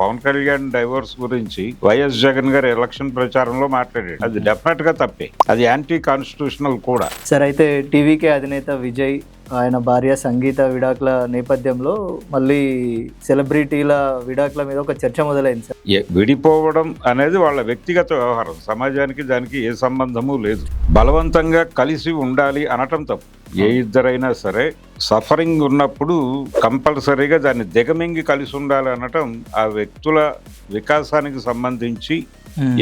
Pawan Kalyan divorce గురించి YS Jagan గారు election ప్రచారంలో మాట్లాడాడు. అది డెఫినెట్ గా తప్పే, అది యాంటీ కాన్స్టిట్యూషనల్ కూడా. సార్, అయితే టీవీకే అధినేత విజయ్ ఆయన భార్య సంగీత విడాకుల నేపథ్యంలో మళ్ళీ సెలబ్రిటీల విడాకుల మీద ఒక చర్చ మొదలైంది సార్. విడిపోవడం అనేది వాళ్ళ వ్యక్తిగత వ్యవహారం, సమాజానికి దానికి ఏ సంబంధము లేదు. బలవంతంగా కలిసి ఉండాలి అనటం తప్పు. ఏ ఇద్దరైనా సరే సఫరింగ్ ఉన్నప్పుడు కంపల్సరీగా దాన్ని దిగమింగి కలిసి ఉండాలి అనటం ఆ వ్యక్తుల వికాసానికి సంబంధించి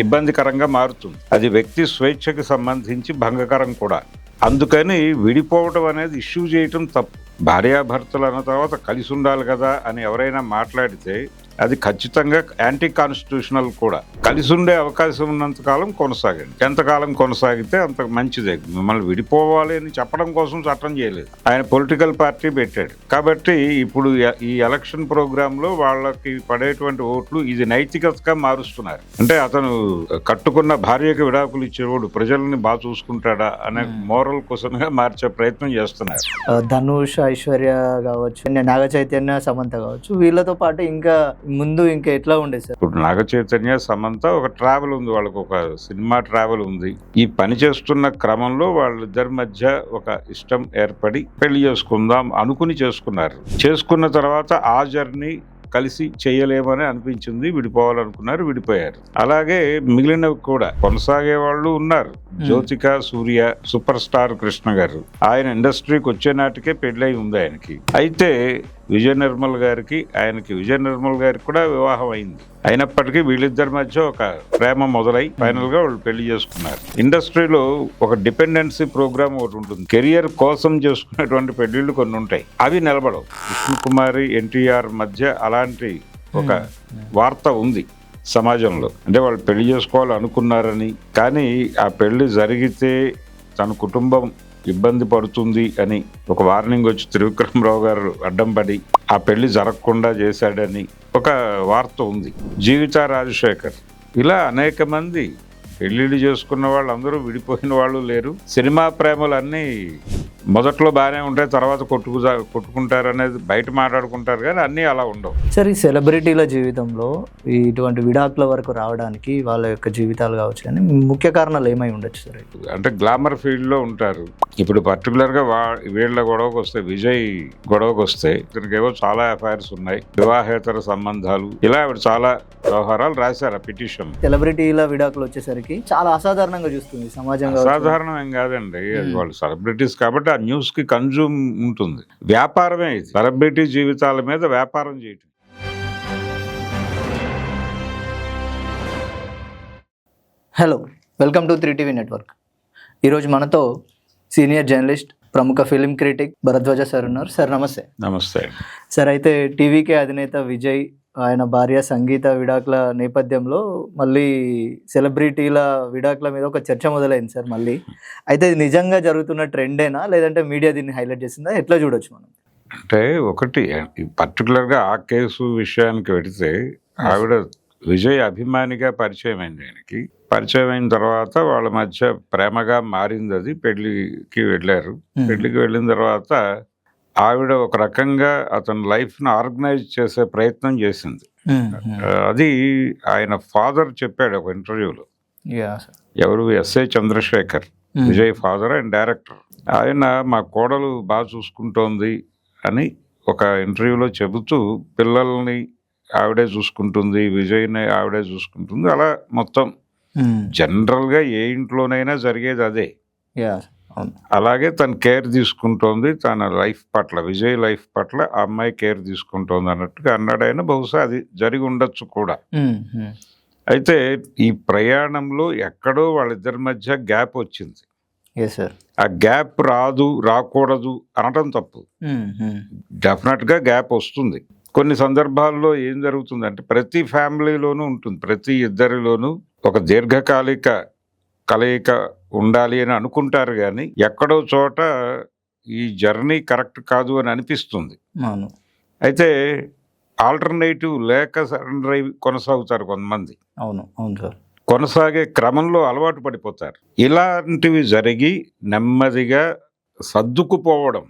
ఇబ్బందికరంగా మారుతుంది. అది వ్యక్తి స్వేచ్ఛకి సంబంధించి భంగకరం కూడా. అందుకని విడిపోవటం అనేది ఇష్యూ చేయటం తప్పు. భార్యాభర్తలు అన్న తర్వాత కలిసి ఉండాలి కదా అని ఎవరైనా మాట్లాడితే అది ఖచ్చితంగా యాంటీ కాన్స్టిట్యూషనల్ కూడా. కలిసి ఉండే అవకాశం ఉన్నంతకాలం కొనసాగండి, ఎంతకాలం కొనసాగితే అంత మంచిదే. మిమ్మల్ని విడిపోవాలి అని చెప్పడం కోసం చట్టం చేయలేదు, ఆయన పొలిటికల్ పార్టీ పెట్టాడు. కాబట్టి ఇప్పుడు ఈ ఎలక్షన్ ప్రోగ్రాంలో వాళ్ళకి పడేటువంటి ఓట్లు ఇది నైతికతగా మారుస్తున్నారు. అంటే అతను కట్టుకున్న భార్యకి విడాకులు ఇచ్చేవాడు ప్రజల్ని బాగా చూసుకుంటాడా అనే మోరల్ క్వశ్చన్ గా మార్చే ప్రయత్నం చేస్తున్నారు. ధనుష్, ఐశ్వర్య కావచ్చు, నాగ చైతన్య, సమంత కావచ్చు, వీళ్ళతో పాటు ఇంకా ముందు ఇంకా ఎట్లా ఉండేది సార్? ఇప్పుడు నాగ చైతన్య, సమంత ఒక ట్రావెల్ ఉంది, వాళ్ళకు ఒక సినిమా ట్రావెల్ ఉంది. ఈ పని చేస్తున్న క్రమంలో వాళ్ళిద్దరి మధ్య ఒక ఇష్టం ఏర్పడి పెళ్లి చేసుకుందాం అనుకుని చేసుకున్నారు. చేసుకున్న తర్వాత ఆ జర్నీ కలిసి చేయలేమని అనిపించింది, విడిపోవాలనుకున్నారు, విడిపోయారు. అలాగే మిగిలినవి కూడా కొనసాగే వాళ్ళు ఉన్నారు. జ్యోతిక, సూర్య, సూపర్ స్టార్ కృష్ణ గారు, ఆయన ఇండస్ట్రీకి వచ్చే నాటికే పెళ్ళై ఉంది ఆయనకి. అయితే విజయ నిర్మల్ గారికి కూడా వివాహం అయింది. అయినప్పటికీ వీళ్ళిద్దరి మధ్య ఒక ప్రేమ మొదలై ఫైనల్ గా వాళ్ళు పెళ్లి చేసుకున్నారు. ఇండస్ట్రీలో ఒక డిపెండెన్సీ ప్రోగ్రామ్ ఒకటి ఉంటుంది. కెరియర్ కోసం చేసుకునేటువంటి పెళ్లిళ్ళు కొన్ని ఉంటాయి, అవి నిలబడవు. విష్ణుకుమారి, ఎన్టీఆర్ మధ్య అలాంటి ఒక వార్త ఉంది సమాజంలో. అంటే వాళ్ళు పెళ్లి చేసుకోవాలనుకున్నారని, కానీ ఆ పెళ్లి జరిగితే తన కుటుంబం ఇబ్బంది పడుతుంది అని ఒక వార్నింగ్ వచ్చి త్రివిక్రమరావు గారు అడ్డం పడి ఆ పెళ్లి జరగకుండా చేశాడని ఒక వార్త ఉంది. జీవిత రాజశేఖర్, ఇలా అనేక మంది పెళ్లిళ్ళు చేసుకున్న వాళ్ళు అందరూ విడిపోయిన వాళ్ళు లేరు. సినిమా ప్రేమలు అన్నీ మొదట్లో బాగానే ఉంటాయి, తర్వాత కొట్టుకుంటారు అనేది బయట మాట్లాడుకుంటారు, కానీ అన్నీ అలా ఉండవు. సార్, ఈ సెలబ్రిటీల జీవితంలో ఇటువంటి విడాకుల వరకు రావడానికి వాళ్ళ యొక్క జీవితాలు కావచ్చు, కానీ ముఖ్య కారణాలు ఏమై ఉండొచ్చు సార్? అంటే గ్లామర్ ఫీల్డ్ లో ఉంటారు. ఇప్పుడు పర్టికులర్ గా వీళ్ళ గొడవకు వస్తే, విజయ్ గొడవకు వస్తే, ఇతనికేవో చాలా అఫైర్స్ ఉన్నాయి, వివాహేతర సంబంధాలు, ఇలా చాలా వ్యవహారాలు రాశారు ఆ పిటిషన్. సెలబ్రిటీల విడాకులు వచ్చేసరికి చాలా అసాధారణంగా చూస్తుంది సమాజం. అసాధారణం ఏం కాదండి, అది వాళ్ళు సెలబ్రిటీస్ కాబట్టి ఆ న్యూస్ కి కన్జ్యూమ్ ఉంటుంది. వ్యాపారమే ఇది, సెలబ్రిటీ జీవితాల మీద వ్యాపారం చేయటం. Hello, welcome to 3TV network. ఈరోజు మనతో సీనియర్ జర్నలిస్ట్, ప్రముఖ ఫిలిం క్రిటిక్ భరద్వాజ సార్ ఉన్నారు. సార్ నమస్తే. నమస్తే సార్, అయితే టీవీకే అధినేత విజయ్ ఆయన భార్య సంగీత విడాకుల నేపథ్యంలో మళ్ళీ సెలబ్రిటీల విడాకుల మీద ఒక చర్చ మొదలైంది సార్ మళ్ళీ. అయితే ఇది నిజంగా జరుగుతున్న ట్రెండేనా, లేదంటే మీడియా దీన్ని హైలైట్ చేసిందా, ఎట్లా చూడొచ్చు మనం? అంటే ఒకటి పర్టికులర్గా ఆ కేసు విషయానికి వెళితే, ఆవిడ విజయ్ అభిమానిగా పరిచయం అయింది. ఆయనకి పరిచయం అయిన తర్వాత వాళ్ళ మధ్య ప్రేమగా మారింది. అది పెళ్లికి వెళ్ళారు. పెళ్లికి వెళ్ళిన తర్వాత ఆవిడ ఒక రకంగా అతని లైఫ్ను ఆర్గనైజ్ చేసే ప్రయత్నం చేసింది. అది ఆయన ఫాదర్ చెప్పాడు ఒక ఇంటర్వ్యూలో. ఎవరు? S A Chandrasekhar, Vijay father and director. ఆయన మా కోడలు బాగా చూసుకుంటోంది అని ఒక ఇంటర్వ్యూలో చెబుతూ, పిల్లల్ని ఆవిడే చూసుకుంటుంది, విజయ్ని ఆవిడే చూసుకుంటుంది, అలా మొత్తం జనరల్గా ఏ ఇంట్లోనైనా జరిగేది అదే. అలాగే తను కేర్ తీసుకుంటోంది తన లైఫ్ పట్ల, విజయ్ లైఫ్ పట్ల ఆ అమ్మాయి కేర్ తీసుకుంటోంది అన్నట్టుగా అన్నాడు ఆయన. బహుశా అది జరిగి ఉండొచ్చు కూడా. అయితే ఈ ప్రయాణంలో ఎక్కడో వాళ్ళిద్దరి మధ్య గ్యాప్ వచ్చింది. ఆ గ్యాప్ రాకూడదు అనటం తప్పు. డెఫినెట్ గా గ్యాప్ వస్తుంది. కొన్ని సందర్భాల్లో ఏం జరుగుతుందంటే, ప్రతి ఫ్యామిలీలోనూ ఉంటుంది, ప్రతి ఇద్దరిలోనూ ఒక దీర్ఘకాలిక కలయిక ఉండాలి అని అనుకుంటారు, కానీ ఎక్కడో చోట ఈ జర్నీ కరెక్ట్ కాదు అని అనిపిస్తుంది. అయితే ఆల్టర్నేటివ్ లేక సరెండర్ అయి కొనసాగుతారు కొంతమంది. అవును సార్. కొనసాగే క్రమంలో అలవాటు పడిపోతారు. ఇలాంటివి జరిగి నెమ్మదిగా సర్దుకుపోవడం,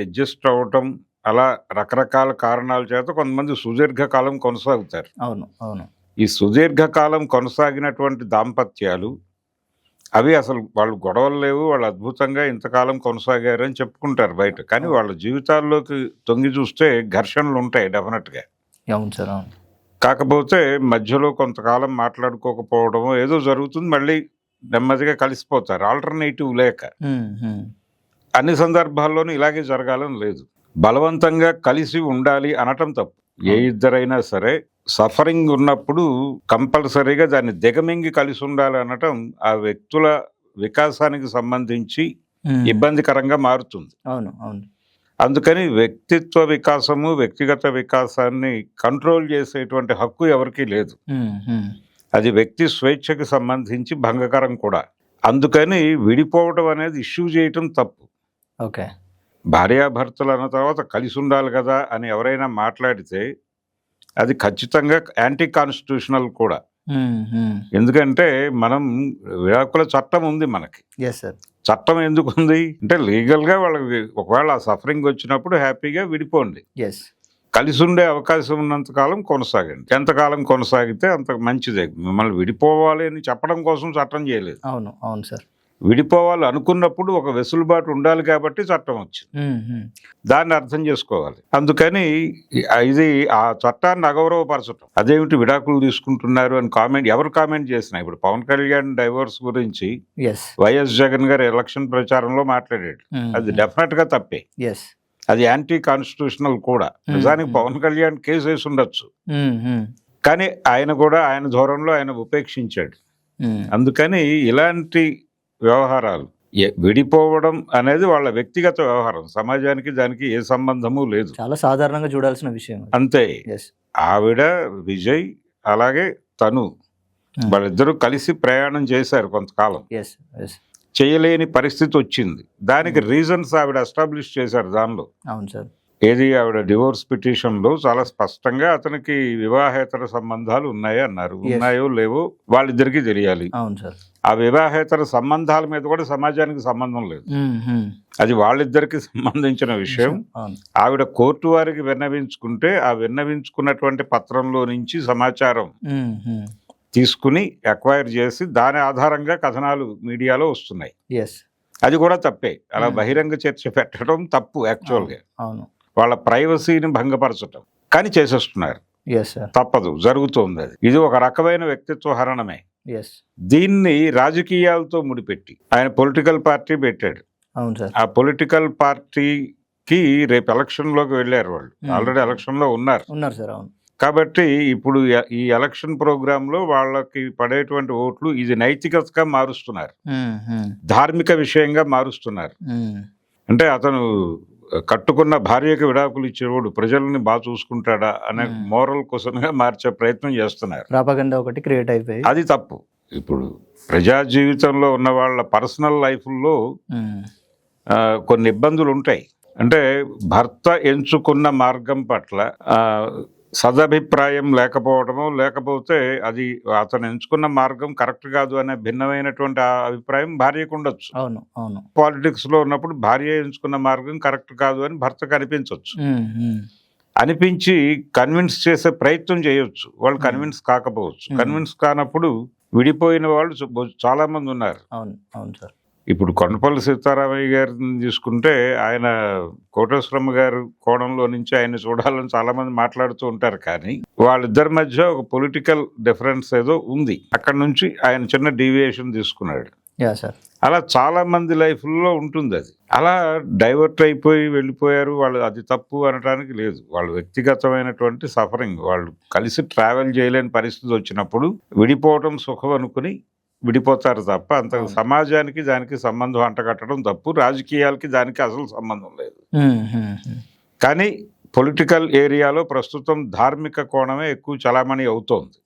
అడ్జస్ట్ అవ్వటం అలా రకరకాల కారణాల చేత కొంతమంది సుదీర్ఘకాలం కొనసాగుతారు. అవును. అవును. ఈ సుదీర్ఘకాలం కొనసాగినటువంటి దాంపత్యాలు అవి అసలు వాళ్ళు గొడవలు లేవు, వాళ్ళు అద్భుతంగా ఇంతకాలం కొనసాగారు అని చెప్పుకుంటారు బయట. కానీ వాళ్ళ జీవితాల్లోకి తొంగి చూస్తే ఘర్షణలు ఉంటాయి డెఫినెట్గా. అవును సార్. అవును. కాకపోతే మధ్యలో కొంతకాలం మాట్లాడుకోకపోవడమో ఏదో జరుగుతుంది, మళ్ళీ నెమ్మదిగా కలిసిపోతారు ఆల్టర్నేటివ్ లేక. అన్ని సందర్భాల్లోనూ ఇలాగే జరగాలని లేదు. బలవంతంగా కలిసి ఉండాలి అనటం తప్పు. ఏ ఇద్దరైనా సరే సఫరింగ్ ఉన్నప్పుడు కంపల్సరీగా దాన్ని దిగమింగి కలిసి ఉండాలి అనటం ఆ వ్యక్తుల వికాసానికి సంబంధించి ఇబ్బందికరంగా మారుతుంది. అవును. అవును. అందుకని వ్యక్తిత్వ వికాసము, వ్యక్తిగత వికాసాన్ని కంట్రోల్ చేసేటువంటి హక్కు ఎవరికీ లేదు. అది వ్యక్తి స్వేచ్ఛకి సంబంధించి భంగకరం కూడా. అందుకని విడిపోవడం అనేది ఇష్యూ చేయటం తప్పు. ఓకే. భార్యాభర్తలు అన్న తర్వాత కలిసి ఉండాలి కదా అని ఎవరైనా మాట్లాడితే అది ఖచ్చితంగా యాంటీ కాన్స్టిట్యూషనల్ కూడా. ఎందుకంటే మనం విడాకుల చట్టం ఉంది మనకి. చట్టం ఎందుకు ఉంది అంటే లీగల్గా వాళ్ళకి ఒకవేళ ఆ సఫరింగ్ వచ్చినప్పుడు హ్యాపీగా విడిపోండి, కలిసి ఉండే అవకాశం ఉన్నంత కాలం కొనసాగండి. ఎంతకాలం కొనసాగితే అంత మంచిదే. మిమ్మల్ని విడిపోవాలి అని చెప్పడం కోసం చట్టం చేయలేదు. అవును. అవును సార్. విడిపోవాలి అనుకున్నప్పుడు ఒక వెసులుబాటు ఉండాలి కాబట్టి చట్టం వచ్చింది. దాన్ని అర్థం చేసుకోవాలి. అందుకని ఇది ఆ చట్టాన్ని అగౌరవపరచడం. అదేమిటి విడాకులు తీసుకుంటున్నారు అని ఎవరు కామెంట్ చేసినా, ఇప్పుడు పవన్ కళ్యాణ్ డైవోర్స్ గురించి వైఎస్ జగన్ గారు ఎలక్షన్ ప్రచారంలో మాట్లాడాడు. అది డెఫినెట్ గా తప్పే. అది యాంటీ కాన్స్టిట్యూషనల్ కూడా. నిజానికి పవన్ కళ్యాణ్ కేసు వేసి ఉండొచ్చు, కానీ ఆయన కూడా ఆయన ధోరణిలో ఆయన ఉపేక్షించాడు. అందుకని ఇలాంటి వ్యవహారాలు విడిపోవడం అనేది వాళ్ళ వ్యక్తిగత వ్యవహారం, సమాజానికి దానికి ఏ సంబంధము లేదు. చాలా సాధారణంగా చూడాల్సిన విషయం అంతే. ఆవిడ విజయ్ అలాగే తను వాళ్ళిద్దరూ కలిసి ప్రయాణం చేశారు కొంతకాలం. చేయలేని పరిస్థితి వచ్చింది. దానికి రీజన్స్ ఆవిడ ఎస్టాబ్లిష్ చేశారు దానిలో. అవును సార్. ఏది ఆవిడ డివోర్స్ పిటిషన్లో చాలా స్పష్టంగా అతనికి వివాహేతర సంబంధాలు ఉన్నాయి అన్నారు. ఉన్నాయో లేవో వాళ్ళిద్దరికీ తెలియాలి. అవును సార్. ఆ వివాహేతర సంబంధాల మీద కూడా సమాజానికి సంబంధం లేదు, అది వాళ్ళిద్దరికి సంబంధించిన విషయం. ఆవిడ కోర్టు వారికి విన్నవించుకుంటే ఆ విన్నవించుకున్నటువంటి పత్రంలో నుంచి సమాచారం తీసుకుని అక్వైర్ చేసి దాని ఆధారంగా కథనాలు మీడియాలో వస్తున్నాయి. అది కూడా తప్పే. అలా బహిరంగ చర్చ పెట్టడం తప్పు యాక్చువల్గా. వాళ్ళ ప్రైవసీని భంగపరచటం, కానీ చేసేస్తున్నారు. తప్పదు, జరుగుతుంది. అది ఇది ఒక రకమైన వ్యక్తిత్వ హరణమే. దీన్ని రాజకీయాలతో ముడిపెట్టి ఆయన పొలిటికల్ పార్టీ పెట్టాడు. ఆ పొలిటికల్ పార్టీకి రేపు ఎలక్షన్ లోకి వెళ్ళారు. వాళ్ళు ఆల్రెడీ ఎలక్షన్ లో ఉన్నారు. కాబట్టి ఇప్పుడు ఈ ఎలక్షన్ ప్రోగ్రామ్ లో వాళ్ళకి పడేటువంటి ఓట్లు ఇది నైతికతగా మారుస్తున్నారు, ధార్మిక విషయంగా మారుస్తున్నారు. అంటే అతను కట్టుకున్న భార్యకి విడాకులు ఇచ్చేవాడు ప్రజల్ని బాగా చూసుకుంటాడా అనే మోరల్ క్వశ్చన్ గా మార్చే ప్రయత్నం చేస్తున్నారు. ఒకటి క్రియేట్ అయిపోయి అది తప్పు. ఇప్పుడు ప్రజా జీవితంలో ఉన్న వాళ్ళ పర్సనల్ లైఫ్లో కొన్ని ఇబ్బందులు ఉంటాయి. అంటే భర్త ఎంచుకున్న మార్గం పట్ల సదభిప్రాయం లేకపోవడము, లేకపోతే అది అతను ఎంచుకున్న మార్గం కరెక్ట్ కాదు అనే భిన్నమైనటువంటి అభిప్రాయం భార్యకు ఉండొచ్చు. పాలిటిక్స్ లో ఉన్నప్పుడు భార్య ఎంచుకున్న మార్గం కరెక్ట్ కాదు అని భర్తకు అనిపించవచ్చు. అనిపించి కన్విన్స్ చేసే ప్రయత్నం చేయొచ్చు. వాళ్ళు కన్విన్స్ కాకపోవచ్చు. కన్విన్స్ కానప్పుడు విడిపోయిన వాళ్ళు చాలా మంది ఉన్నారు. ఇప్పుడు కొండపల్లి సీతారామయ్య గారిని తీసుకుంటే ఆయన కోటేశ్వరమ్మ గారు కోణంలో నుంచి ఆయన చూడాలని చాలా మంది మాట్లాడుతూ ఉంటారు. కానీ వాళ్ళిద్దరి మధ్య ఒక పొలిటికల్ డిఫరెన్స్ ఏదో ఉంది. అక్కడ నుంచి ఆయన చిన్న డీవియేషన్ తీసుకున్నాడు. అలా చాలా మంది లైఫ్లో ఉంటుంది. అది అలా డైవర్ట్ అయిపోయి వెళ్ళిపోయారు వాళ్ళు. అది తప్పు అనడానికి లేదు. వాళ్ళు వ్యక్తిగతమైనటువంటి సఫరింగ్, వాళ్ళు కలిసి ట్రావెల్ చేయలేని పరిస్థితి వచ్చినప్పుడు విడిపోవడం సుఖం అనుకుని విడిపోతారు తప్ప అంత సమాజానికి దానికి సంబంధం అంటగట్టడం తప్పు. రాజకీయాలకి దానికి అసలు సంబంధం లేదు. కానీ పొలిటికల్ ఏరియాలో ప్రస్తుతం ధార్మిక కోణమే ఎక్కువ చలామణి అవుతోంది.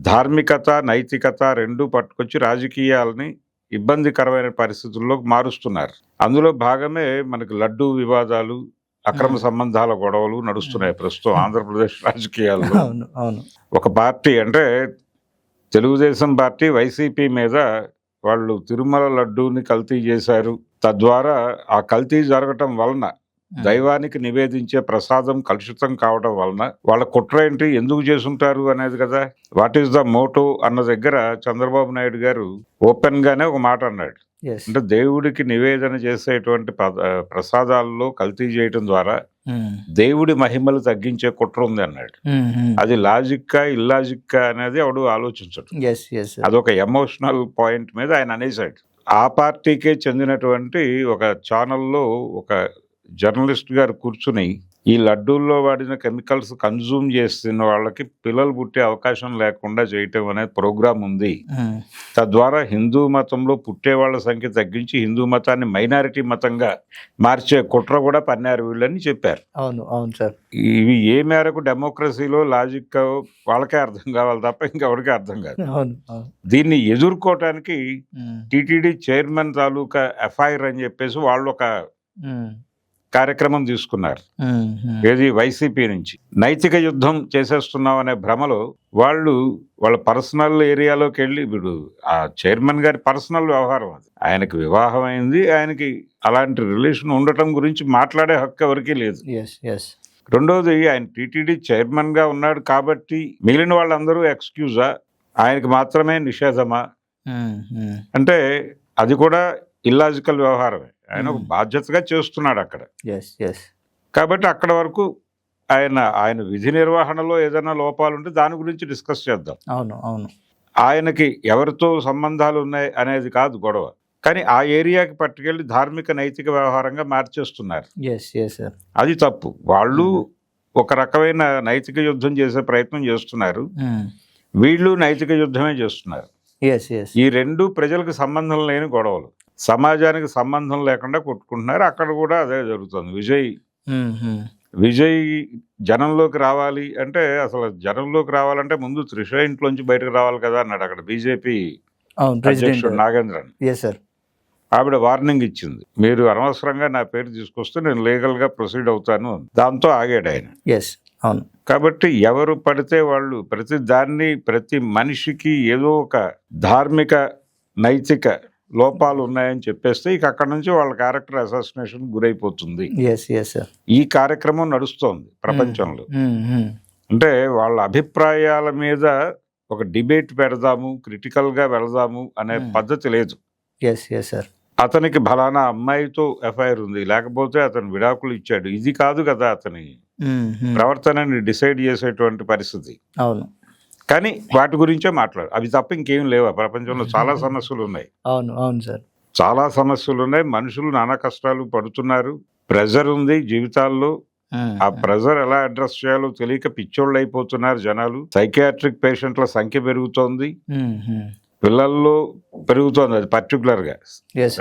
ధార్మికత, నైతికత రెండు పట్టుకొచ్చి రాజకీయాలని ఇబ్బందికరమైన పరిస్థితుల్లోకి మారుస్తున్నారు. అందులో భాగమే మనకి లడ్డూ వివాదాలు, అక్రమ సంబంధాల గొడవలు నడుస్తున్నాయి ప్రస్తుతం ఆంధ్రప్రదేశ్ రాజకీయాల్లో. ఒక పార్టీ అంటే తెలుగుదేశం పార్టీ వైసీపీ మీద వాళ్ళు తిరుమల లడ్డూని కల్తీ చేశారు, తద్వారా ఆ కల్తీ జరగటం వలన దైవానికి నివేదించే ప్రసాదం కలుషితం కావడం వలన వాళ్ళ కుట్ర ఏంటి, ఎందుకు చేసుంటారు అనేది కదా. వాట్ ఈస్ ద మోటో అన్న దగ్గర చంద్రబాబు నాయుడు గారు ఓపెన్ గానే ఒక మాట అన్నాడు. Yes. అంటే దేవుడికి నివేదన చేసేటువంటి ప్రసాదాల్లో కల్తీ చేయటం ద్వారా దేవుడి మహిమలు తగ్గించే కుట్ర ఉంది అన్నాడు. అది లాజిక్కా ఇల్లాజిక్కా అనేది ఆవిడ ఆలోచించడు. Yes, yes, sir. అదొక ఎమోషనల్ పాయింట్ మీద ఆయన అనేసాడు. ఆ పార్టీకే చెందినటువంటి ఒక ఛానల్లో ఒక జర్నలిస్ట్ గారు కూర్చుని ఈ లడ్డూల్లో వాడిన కెమికల్స్ కన్జ్యూమ్ చేస్తున్న వాళ్ళకి పిల్లలు పుట్టే అవకాశం లేకుండా చేయటం అనే ప్రోగ్రాం ఉంది. తద్వారా హిందూ మతంలో పుట్టే వాళ్ళ సంఖ్య తగ్గించి హిందూ మతాన్ని మైనారిటీ మతంగా మార్చే కుట్ర కూడా పన్నారు వీళ్ళని చెప్పారు. అవును, అవును సార్. ఇవి ఏ మేరకు డెమోక్రసీలో లాజిక్ వాళ్ళకే అర్థం కావాలి తప్ప ఇంకెవరికీ అర్థం కాదు. అవును, అవును. దీన్ని ఎదుర్కోవటానికి టీటీడీ చైర్మన్ తాలూకా ఎఫ్ఐఆర్ అని చెప్పేసి వాళ్ళు ఒక కార్యక్రమం తీసుకున్నారు. ఏది వైసీపీ నుంచి నైతిక యుద్ధం చేసేస్తున్నాం అనే భ్రమలో వాళ్ళ పర్సనల్ ఏరియాలోకి వెళ్ళి, ఇప్పుడు ఆ చైర్మన్ గారి పర్సనల్ వ్యవహారం అది, ఆయనకి వివాహం అయింది, ఆయనకి అలాంటి రిలేషన్ ఉండటం గురించి మాట్లాడే హక్కు ఎవరికీ లేదు. రెండోది, ఆయన టీటీడీ చైర్మన్ గా ఉన్నాడు కాబట్టి మిగిలిన వాళ్ళందరూ ఎక్స్క్యూజా, ఆయనకి మాత్రమే నిషేధమా అంటే అది కూడా ఇల్లాజికల్ వ్యవహారమే. ఆయన ఒక బాధ్యతగా చేస్తున్నాడు అక్కడ. కాబట్టి అక్కడ వరకు ఆయన విధి నిర్వహణలో ఏదైనా లోపాలు ఉంటే దాని గురించి డిస్కస్ చేద్దాం. అవును, అవును. ఆయనకి ఎవరితో సంబంధాలు ఉన్నాయి అనేది కాదు గొడవ, కానీ ఆ ఏరియాకి పట్టుకెళ్ళి ధార్మిక నైతిక వ్యవహారంగా మార్చేస్తున్నారు. అది తప్పు. వాళ్ళు ఒక రకమైన నైతిక యుద్ధం చేసే ప్రయత్నం చేస్తున్నారు, వీళ్ళు నైతిక యుద్ధమే చేస్తున్నారు. ఈ రెండు ప్రజలకు సంబంధం లేని గొడవలు, సమాజానికి సంబంధం లేకుండా కొట్టుకుంటున్నారు. అక్కడ కూడా అదే జరుగుతుంది. విజయ్ జనంలోకి రావాలి అంటే, అసలు జనంలోకి రావాలంటే ముందు త్రిష ఇంట్లోంచి బయటకు రావాలి కదా అన్నాడు అక్కడ బీజేపీ అధ్యక్షుడు నాగేంద్రన్. ఆవిడ వార్నింగ్ ఇచ్చింది, మీరు అనవసరంగా నా పేరు తీసుకొస్తే నేను లీగల్ గా ప్రొసీడ్ అవుతాను. దాంతో ఆగాడు ఆయన. కాబట్టి ఎవరు పడితే వాళ్ళు ప్రతి మనిషికి ఏదో ఒక ధార్మిక నైతిక లోపాలు ఉన్నాయని చెప్పేస్తే ఇక అక్కడ నుంచి వాళ్ళ క్యారెక్టర్ అసాసినేషన్ గురైపోతుంది. ఈ కార్యక్రమం నడుస్తోంది ప్రపంచంలో. అంటే వాళ్ళ అభిప్రాయాల మీద ఒక డిబేట్ పెడదాము, క్రిటికల్ గా వెళదాము అనే పద్ధతి లేదు. అతనికి ఫలానా అమ్మాయితో ఎఫ్ఐఆర్ ఉంది, లేకపోతే అతను విడాకులు ఇచ్చాడు, ఇది కాదు కదా అతని ప్రవర్తనని డిసైడ్ చేసేటువంటి పరిస్థితి. అవును, కానీ వాటి గురించే మాట్లాడు, అవి తప్ప ఇంకేం లేవా ప్రపంచంలో? చాలా సమస్యలు ఉన్నాయి. అవును, అవును సార్, చాలా సమస్యలు ఉన్నాయి. మనుషులు నానా కష్టాలు పడుతున్నారు, ప్రెజర్ ఉంది జీవితాల్లో. ఆ ప్రెజర్ ఎలా అడ్రస్ చేయాలో తెలియక పిచ్చోళ్ళు అయిపోతున్నారు జనాలు. సైకియాట్రిక్ పేషెంట్ల సంఖ్య పెరుగుతోంది, పిల్లల్లో పెరుగుతోంది. అది పర్టికులర్ గా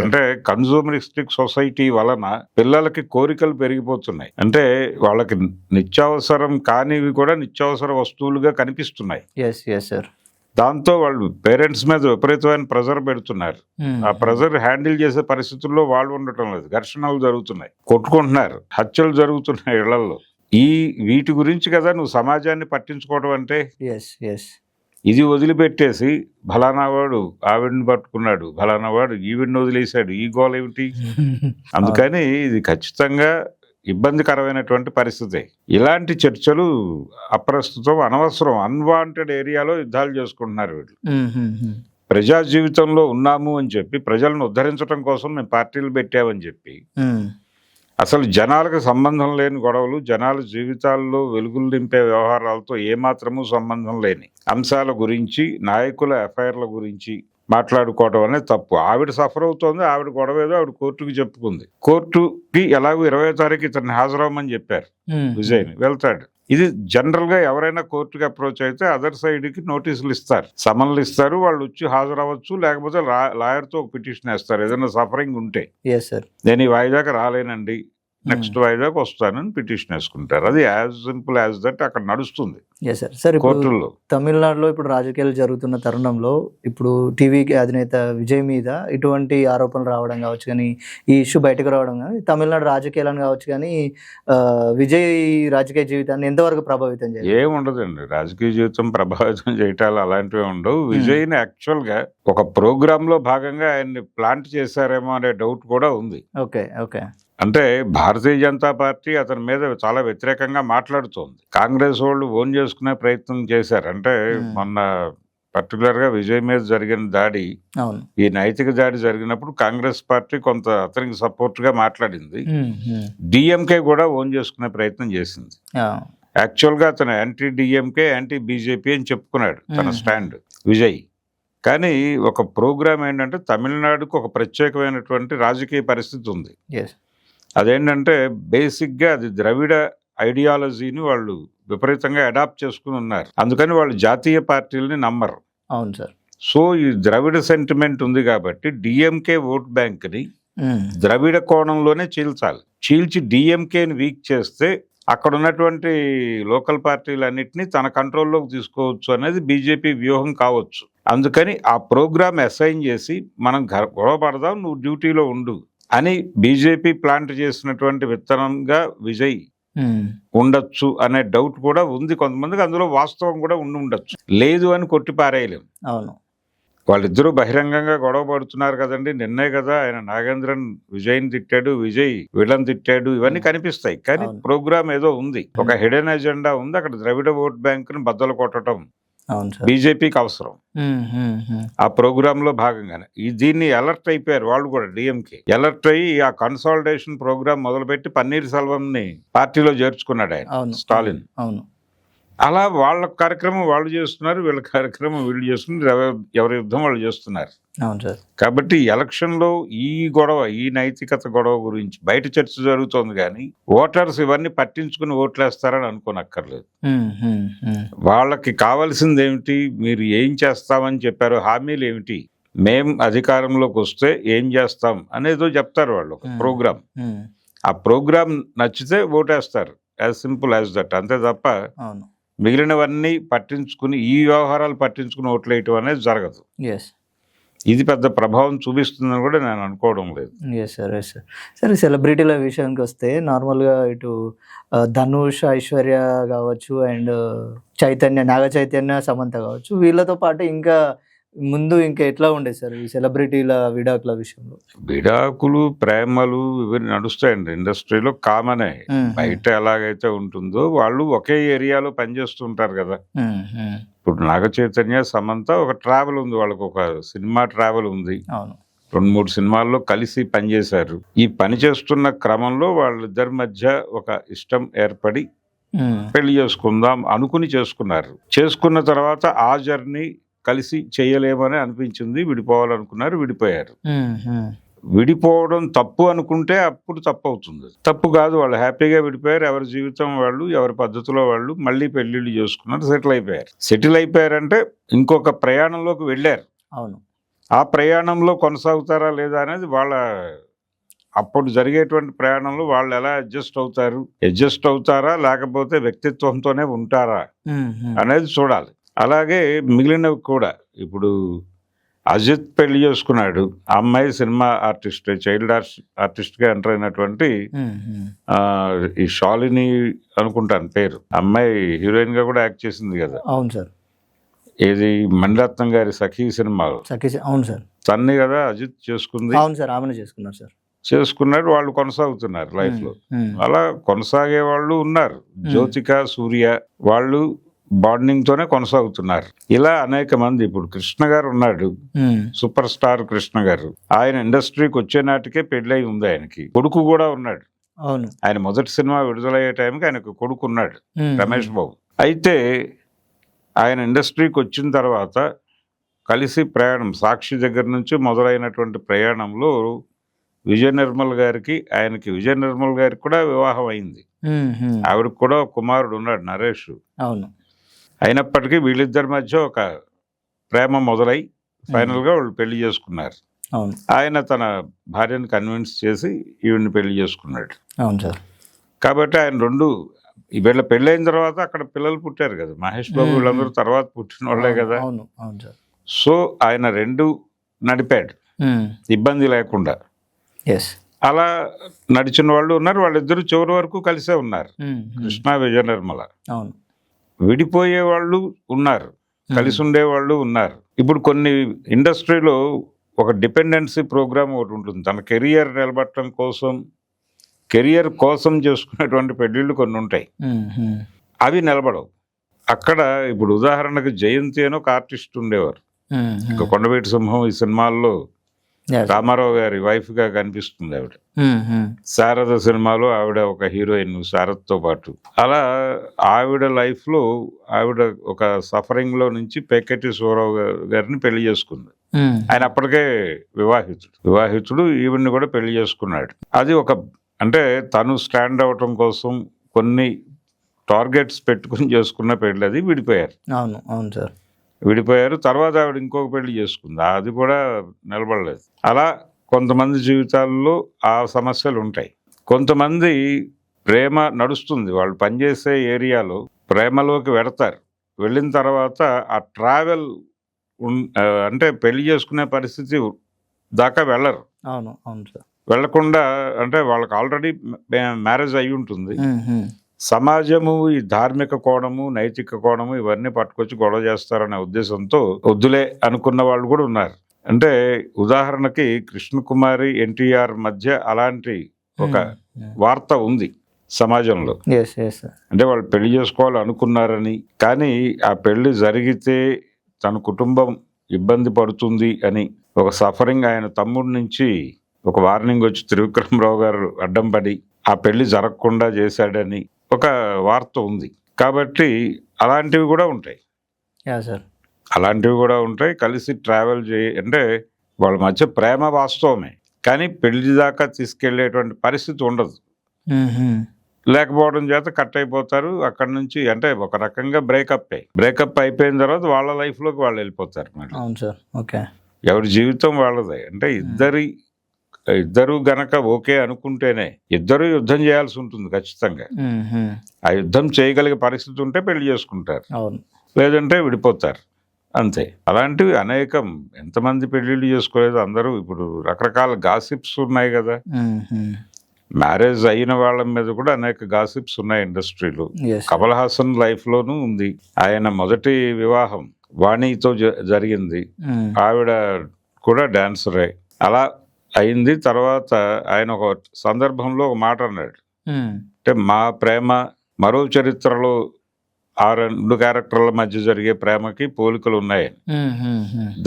అంటే కన్సూమరిస్టిక్ సొసైటీ వలన పిల్లలకి కోరికలు పెరిగిపోతున్నాయి. అంటే వాళ్ళకి నిత్యావసరం కానివి కూడా నిత్యావసర వస్తువులుగా కనిపిస్తున్నాయి. దాంతో వాళ్ళు పేరెంట్స్ మీద విపరీతమైన ప్రెజర్ పెడుతున్నారు. ఆ ప్రెజర్ హ్యాండిల్ చేసే పరిస్థితుల్లో వాళ్ళు ఉండటం లేదు. ఘర్షణలు జరుగుతున్నాయి, కొట్టుకుంటున్నారు, హత్యలు జరుగుతున్నాయి ఇళ్లలో. వీటి గురించి కదా నువ్వు సమాజాన్ని పట్టించుకోవడం అంటే. ఇది వదిలిపెట్టేసి ఫలానా వాడు ఆవిడ్ని పట్టుకున్నాడు, ఫలానా వాడు ఈవిడ్ని వదిలేశాడు, ఈ గోల్ ఏమిటి? అందుకని ఇది ఖచ్చితంగా ఇబ్బందికరమైనటువంటి పరిస్థితి. ఇలాంటి చర్చలు అప్రస్తుతం, అనవసరం. అన్వాంటెడ్ ఏరియాలో యుద్ధాలు చేసుకుంటున్నారు వీళ్ళు. ప్రజా జీవితంలో ఉన్నాము అని చెప్పి, ప్రజలను ఉద్ధరించడం కోసం మేము పార్టీలు పెట్టామని చెప్పి, అసలు జనాలకు సంబంధం లేని గొడవలు, జనాల జీవితాల్లో వెలుగులు నింపే వ్యవహారాలతో ఏమాత్రమూ సంబంధం లేని అంశాల గురించి, నాయకుల ఎఫ్ఐఆర్ల గురించి మాట్లాడుకోవడం అనేది తప్పు. ఆవిడ సఫర్ అవుతోంది, ఆవిడ గొడవ ఏదో ఆవిడ కోర్టుకి చెప్పుకుంది. కోర్టుకి ఎలాగో 20వ తారీఖు ఇతన్ని హాజరవ్వమని చెప్పారు విజయ్ని, వెళ్తాడు. ఇది జనరల్ గా ఎవరైనా కోర్టుకి అప్రోచ్ అయితే అదర్ సైడ్ కి నోటీసులు ఇస్తారు, సమన్లు ఇస్తారు, వాళ్ళు వచ్చి హాజరవ్వచ్చు, లేకపోతే లాయర్ తో ఒక పిటిషన్ వేస్తారు ఏదైనా సఫరింగ్ ఉంటే. నేను ఈ వాయిదాకి రాలేనండి, నెక్స్ట్ వాయిదాకి వస్తానని పిటిషన్ వేసుకుంటారు. అది యాజ్ సింపుల్ యాజ్ దట్ అక్కడ నడుస్తుంది కోర్టుల్లో. తమిళనాడులో ఇప్పుడు రాజకీయాలు జరుగుతున్న తరుణంలో ఇప్పుడు టీవీకి అధినేత విజయ్ మీద ఇటువంటి ఆరోపణలు రావడం కావచ్చు, కానీ ఈ ఇష్యూ బయటకు రావడం కానీ తమిళనాడు రాజకీయాలను కావచ్చు, కానీ విజయ్ రాజకీయ జీవితాన్ని ఎంతవరకు ప్రభావితం చేయాలి? ఏముండదండి, రాజకీయ జీవితం ప్రభావితం చేయటాలు అలాంటివి ఉండవు. విజయ్ని యాక్చువల్ గా ఒక ప్రోగ్రామ్ లో భాగంగా ఆయన్ని ప్లాంట్ చేశారేమో అనే డౌట్ కూడా ఉంది. అంటే భారతీయ జనతా పార్టీ అతని మీద చాలా వ్యతిరేకంగా మాట్లాడుతోంది. కాంగ్రెస్ వాళ్ళు ఓన్ చేసుకునే ప్రయత్నం చేశారు. అంటే మొన్న పర్టికులర్గా విజయ్ మీద జరిగిన దాడి, అవును. ఈ నైతిక దాడి జరిగినప్పుడు కాంగ్రెస్ పార్టీ కొంత అతనికి సపోర్ట్గా మాట్లాడింది. డిఎంకే కూడా ఓన్ చేసుకునే ప్రయత్నం చేసింది. యాక్చువల్గా అతను యాంటీ డిఎంకే, యాంటీ బీజేపీ అని చెప్పుకున్నాడు తన స్టాండ్ విజయ్. కానీ ఒక ప్రోగ్రామ్ ఏంటంటే తమిళనాడుకు ఒక ప్రత్యేకమైనటువంటి రాజకీయ పరిస్థితి ఉంది. అదేంటంటే బేసిక్గా అది ద్రవిడ ఐడియాలజీని వాళ్ళు విపరీతంగా అడాప్ట్ చేసుకుని ఉన్నారు. అందుకని వాళ్ళు జాతీయ పార్టీలని నమ్మరు. అవును సార్. సో ఈ ద్రవిడ సెంటిమెంట్ ఉంది కాబట్టి డిఎంకే ఓట్ బ్యాంక్ని ద్రవిడ కోణంలోనే చీల్చాలి. చీల్చి డిఎంకేని వీక్ చేస్తే అక్కడ ఉన్నటువంటి లోకల్ పార్టీలన్నింటినీ తన కంట్రోల్లోకి తీసుకోవచ్చు అనేది బీజేపీ వ్యూహం కావచ్చు. అందుకని ఆ ప్రోగ్రామ్ అసైన్ చేసి మనం గొడవ పడదాం, నువ్వు డ్యూటీలో ఉండు అని బీజేపీ ప్లాంట్ చేసినటువంటి విత్తనంగా విజయ్ ఉండొచ్చు అనే డౌట్ కూడా ఉంది కొంతమందికి. అందులో వాస్తవం కూడా ఉండొచ్చు. లేదు అని కొట్టిపారేయలేం. అవును. వాళ్ళిద్దరూ బహిరంగంగా గొడవ పడుతున్నారు కదండి. నిన్నే కదా ఆయన నాగేంద్రన్ విజయ్ని తిట్టాడు, విజయ్ వీళ్ళని తిట్టాడు, ఇవన్నీ కనిపిస్తాయి. కానీ ప్రోగ్రామ్ ఏదో ఉంది, ఒక హిడెన్ ఎజెండా ఉంది. అక్కడ ద్రవిడ ఓట్ బ్యాంక్ ని బద్దలు కొట్టడం బీజేపీకి అవసరం. ఆ ప్రోగ్రామ్ లో భాగంగానే దీన్ని అలర్ట్ అయిపోయారు వాళ్ళు కూడా. డిఎంకే అలర్ట్ అయ్యి ఆ కన్సాలిడేషన్ ప్రోగ్రామ్ మొదలుపెట్టి పన్నీర్ సెల్వం ని పార్టీలో చేర్చుకున్నాడు ఆయన, స్టాలిన్. అలా వాళ్ళ కార్యక్రమం వాళ్ళు చేస్తున్నారు, వీళ్ళ కార్యక్రమం వీళ్ళు చేస్తున్నారు, ఎవరి యుద్ధం వాళ్ళు చేస్తున్నారు. కాబట్టి ఎలక్షన్ లో ఈ గొడవ, ఈ నైతికత గొడవ గురించి బయట చర్చ జరుగుతోంది. కానీ ఓటర్స్ ఇవన్నీ పట్టించుకుని ఓట్లేస్తారని అనుకోనక్కర్లేదు. వాళ్ళకి కావాల్సింది ఏమిటి, మీరు ఏం చేస్తామని చెప్పారు, హామీలు ఏమిటి, మేం అధికారంలోకి వస్తే ఏం చేస్తాం అనేదో చెప్తారు వాళ్ళు. ఒక ప్రోగ్రామ్, ఆ ప్రోగ్రామ్ నచ్చితే ఓటేస్తారు. As simple as that. అంతే తప్ప మిగిలినవన్నీ పట్టించుకుని ఈ వ్యవహారాలు పట్టించుకుని ఓట్లేయటం అనేది జరగదు. ఇది పెద్ద ప్రభావం చూపిస్తుందని కూడా నేను అనుకోవడం లేదు. సరే, సెలబ్రిటీల విషయానికి వస్తే నార్మల్గా ఇటు ధనుష్, ఐశ్వర్య కావచ్చు, అండ్ చైతన్య, నాగ చైతన్య, సమంత కావచ్చు, వీళ్ళతో పాటు ఇంకా ముందు ఇంకా ఎట్లా ఉండేది సార్ ఈ సెలబ్రిటీల విడాకుల విషయంలో? విడాకులు, ప్రేమలు ఇవి నడుస్తాయండి ఇండస్ట్రీలో, కామనే. బయట ఎలాగైతే ఉంటుందో వాళ్ళు ఒకే ఏరియాలో పనిచేస్తుంటారు కదా. ఇప్పుడు నాగ చైతన్య, సమంత ఒక ట్రావెల్ ఉంది వాళ్ళకు, ఒక సినిమా ట్రావెల్ ఉంది. 2-3 సినిమాల్లో కలిసి పనిచేశారు. ఈ పని చేస్తున్న క్రమంలో వాళ్ళిద్దరి మధ్య ఒక ఇష్టం ఏర్పడి పెళ్లి చేసుకుందాం అనుకుని చేసుకున్నారు. చేసుకున్న తర్వాత ఆ జర్నీ కలిసి చేయలేమని అనిపించింది, విడిపోవాలనుకున్నారు, విడిపోయారు. విడిపోవడం తప్పు అనుకుంటే అప్పుడు తప్పు అవుతుంది. తప్పు కాదు, వాళ్ళు హ్యాపీగా విడిపోయారు. ఎవరి జీవితం వాళ్ళు, ఎవరి పద్ధతిలో వాళ్ళు మళ్ళీ పెళ్లిళ్ళు చేసుకున్నారు, సెటిల్ అయిపోయారు. సెటిల్ అయిపోయారంటే ఇంకొక ప్రయాణంలోకి వెళ్ళారు. ఆ ప్రయాణంలో కొనసాగుతారా లేదా అనేది వాళ్ళ అప్పుడు జరిగేటువంటి ప్రయాణంలో వాళ్ళు ఎలా అడ్జస్ట్ అవుతారా లేకపోతే వ్యక్తిత్వంతోనే ఉంటారా అనేది చూడాలి. అలాగే మిగిలినవి కూడా. ఇప్పుడు అజిత్ పెళ్లి చేసుకున్నాడు, ఆ అమ్మాయి సినిమా ఆర్టిస్ట్, చైల్డ్ ఆర్టిస్ట్ గా ఎంటర్ అయినటువంటి ఈ శాలిని అనుకుంటాను పేరు, అమ్మాయి హీరోయిన్ గా కూడా యాక్ట్ చేసింది కదా. అవును సార్. ఏది మణిరత్నం గారి సఖీ సినిమాలో. అవును సార్. తన్ని కదా అజిత్ చేసుకుంది. అవును సార్, ఆమెనే చేసుకున్నారు సార్. చేసుకున్నాడు, వాళ్ళు కొనసాగుతున్నారు లైఫ్ లో. అలా కొనసాగే వాళ్ళు ఉన్నారు. జ్యోతిక, సూర్య వాళ్ళు బాండింగ్ తోనే కొనసాగుతున్నారు. ఇలా అనేక మంది. ఇప్పుడు కృష్ణ గారు ఉన్నాడు, సూపర్ స్టార్ కృష్ణ గారు. ఆయన ఇండస్ట్రీకి వచ్చే నాటికే పెళ్ళై ఉంది ఆయనకి. కొడుకు కూడా ఉన్నాడు. ఆయన మొదటి సినిమా విడుదలయ్యే టైంకి ఆయనకు కొడుకు ఉన్నాడు, రమేష్ బాబు. అయితే ఆయన ఇండస్ట్రీకి వచ్చిన తర్వాత కలిసి ప్రయాణం, సాక్షి దగ్గర నుంచి మొదలైనటువంటి ప్రయాణంలో విజయ నిర్మల్ గారికి కూడా వివాహం అయింది. ఆవిడకి కూడా ఒక కుమారుడు ఉన్నాడు, నరేష్. అయినప్పటికీ వీళ్ళిద్దరి మధ్య ఒక ప్రేమ మొదలై ఫైనల్ గా వాళ్ళు పెళ్లి చేసుకున్నారు. ఆయన తన భార్యను కన్విన్స్ చేసి ఈవిడ్ని పెళ్లి చేసుకున్నాడు. కాబట్టి ఆయన వీళ్ళ పెళ్ళైన తర్వాత అక్కడ పిల్లలు పుట్టారు కదా, మహేష్ బాబు వీళ్ళందరూ తర్వాత పుట్టిన వాళ్ళే కదా. సో ఆయన 2 నడిపాడు ఇబ్బంది లేకుండా. అలా నడిచిన వాళ్ళు ఉన్నారు. వాళ్ళిద్దరూ చివరి వరకు కలిసే ఉన్నారు, కృష్ణ, విజయ నిర్మల. విడిపోయే వాళ్ళు ఉన్నారు, కలిసి ఉండేవాళ్ళు ఉన్నారు. ఇప్పుడు కొన్ని ఇండస్ట్రీలో ఒక డిపెండెన్సీ ప్రోగ్రామ్ ఒకటి ఉంటుంది. తన కెరియర్ నిలబట్టడం కోసం కెరియర్ కోసం చేసుకునేటువంటి పెళ్ళిళ్ళు కొన్ని ఉంటాయి, అవి నిలబడవు. అక్కడ ఇప్పుడు ఉదాహరణకు జయంతి అని ఒక ఆర్టిస్ట్ ఉండేవారు. ఇక కొండవీటి సింహం ఈ సినిమాల్లో రామారావు గారి వైఫ్ గా కనిపిస్తుంది ఆవిడ. శారద సినిమాలో ఆవిడ ఒక హీరోయిన్ శారదతో పాటు. అలా ఆవిడ లైఫ్ లో ఆవిడ ఒక సఫరింగ్ లో నుంచి పేకెట్టి సూరావు గారిని పెళ్లి చేసుకుంది. ఆయన అప్పటికే వివాహితుడు ఈవిడ్ని కూడా పెళ్లి చేసుకున్నాడు. అది ఒక అంటే తను స్టాండ్ అవటం కోసం కొన్ని టార్గెట్స్ పెట్టుకుని చేసుకున్న పెళ్లి. అది విడిపోయారు. అవును అవును సార్, విడిపోయారు. తర్వాత ఆవిడ ఇంకొక పెళ్లి చేసుకుంది, అది కూడా నిలబడలేదు. అలా కొంతమంది జీవితాల్లో ఆ సమస్యలు ఉంటాయి. కొంతమంది ప్రేమ నడుస్తుంది, వాళ్ళు పనిచేసే ఏరియాలో ప్రేమలోకి వెడతారు. వెళ్ళిన తర్వాత ఆ ట్రావెల్ అంటే పెళ్లి చేసుకునే పరిస్థితి దాకా వెళ్ళరు. అవును అవును సార్, వెళ్లకుండా అంటే వాళ్ళకి ఆల్రెడీ మ్యారేజ్ అయి ఉంటుంది. సమాజము ఈ ధార్మిక కోణము, నైతిక కోణము ఇవన్నీ పట్టుకొచ్చి గొడవ చేస్తారనే ఉద్దేశంతో వద్దులే అనుకున్న వాళ్ళు కూడా ఉన్నారు. అంటే ఉదాహరణకి కృష్ణకుమారి ఎన్టీఆర్ మధ్య అలాంటి ఒక వార్త ఉంది సమాజంలో. అంటే వాళ్ళు పెళ్లి చేసుకోవాలి అనుకున్నారని, కానీ ఆ పెళ్లి జరిగితే తన కుటుంబం ఇబ్బంది పడుతుంది అని ఒక సఫరింగ్ ఆయన తమ్ముడి నుంచి ఒక వార్నింగ్ వచ్చి త్రివిక్రమరావు గారు అడ్డం పడి ఆ పెళ్లి జరగకుండా చేశాడని ఒక వార్త ఉంది. కాబట్టి అలాంటివి కూడా ఉంటాయి. అలాంటివి కూడా ఉంటాయి. కలిసి ట్రావెల్ అంటే వాళ్ళ మధ్య ప్రేమ వాస్తవమే, కానీ పెళ్లి దాకా తీసుకెళ్లేటువంటి పరిస్థితి ఉండదు. లేకపోవడం చేత కట్ అయిపోతారు అక్కడి నుంచి. అంటే ఒక రకంగా బ్రేకప్ అయిపోయిన తర్వాత వాళ్ళ లైఫ్ లోకి వాళ్ళు వెళ్ళిపోతారు. ఎవరి జీవితం వాళ్ళదే. అంటే ఇద్దరు గనక ఓకే అనుకుంటేనే ఇద్దరు యుద్ధం చేయాల్సి ఉంటుంది ఖచ్చితంగా. ఆ యుద్ధం చేయగలిగే పరిస్థితి ఉంటే పెళ్లి చేసుకుంటారు, లేదంటే విడిపోతారు, అంతే. అలాంటివి అనేకం. ఎంతమంది పెళ్లిళ్ళు చేసుకోలేదు అందరూ. ఇప్పుడు రకరకాల గాసిప్స్ ఉన్నాయి కదా, మ్యారేజ్ అయిన వాళ్ళ మీద కూడా అనేక గాసిప్స్ ఉన్నాయి ఇండస్ట్రీలో. కమల్ హాసన్ లైఫ్ లోనూ ఉంది. ఆయన మొదటి వివాహం వాణితో జరిగింది, ఆవిడ కూడా డాన్సరే. అలా అయింది. తర్వాత ఆయన ఒక సందర్భంలో ఒక మాట అన్నాడు, అంటే మా ప్రేమ మరో చరిత్రలో ఆ రెండు క్యారెక్టర్ల మధ్య జరిగే ప్రేమకి పోలికలు ఉన్నాయని.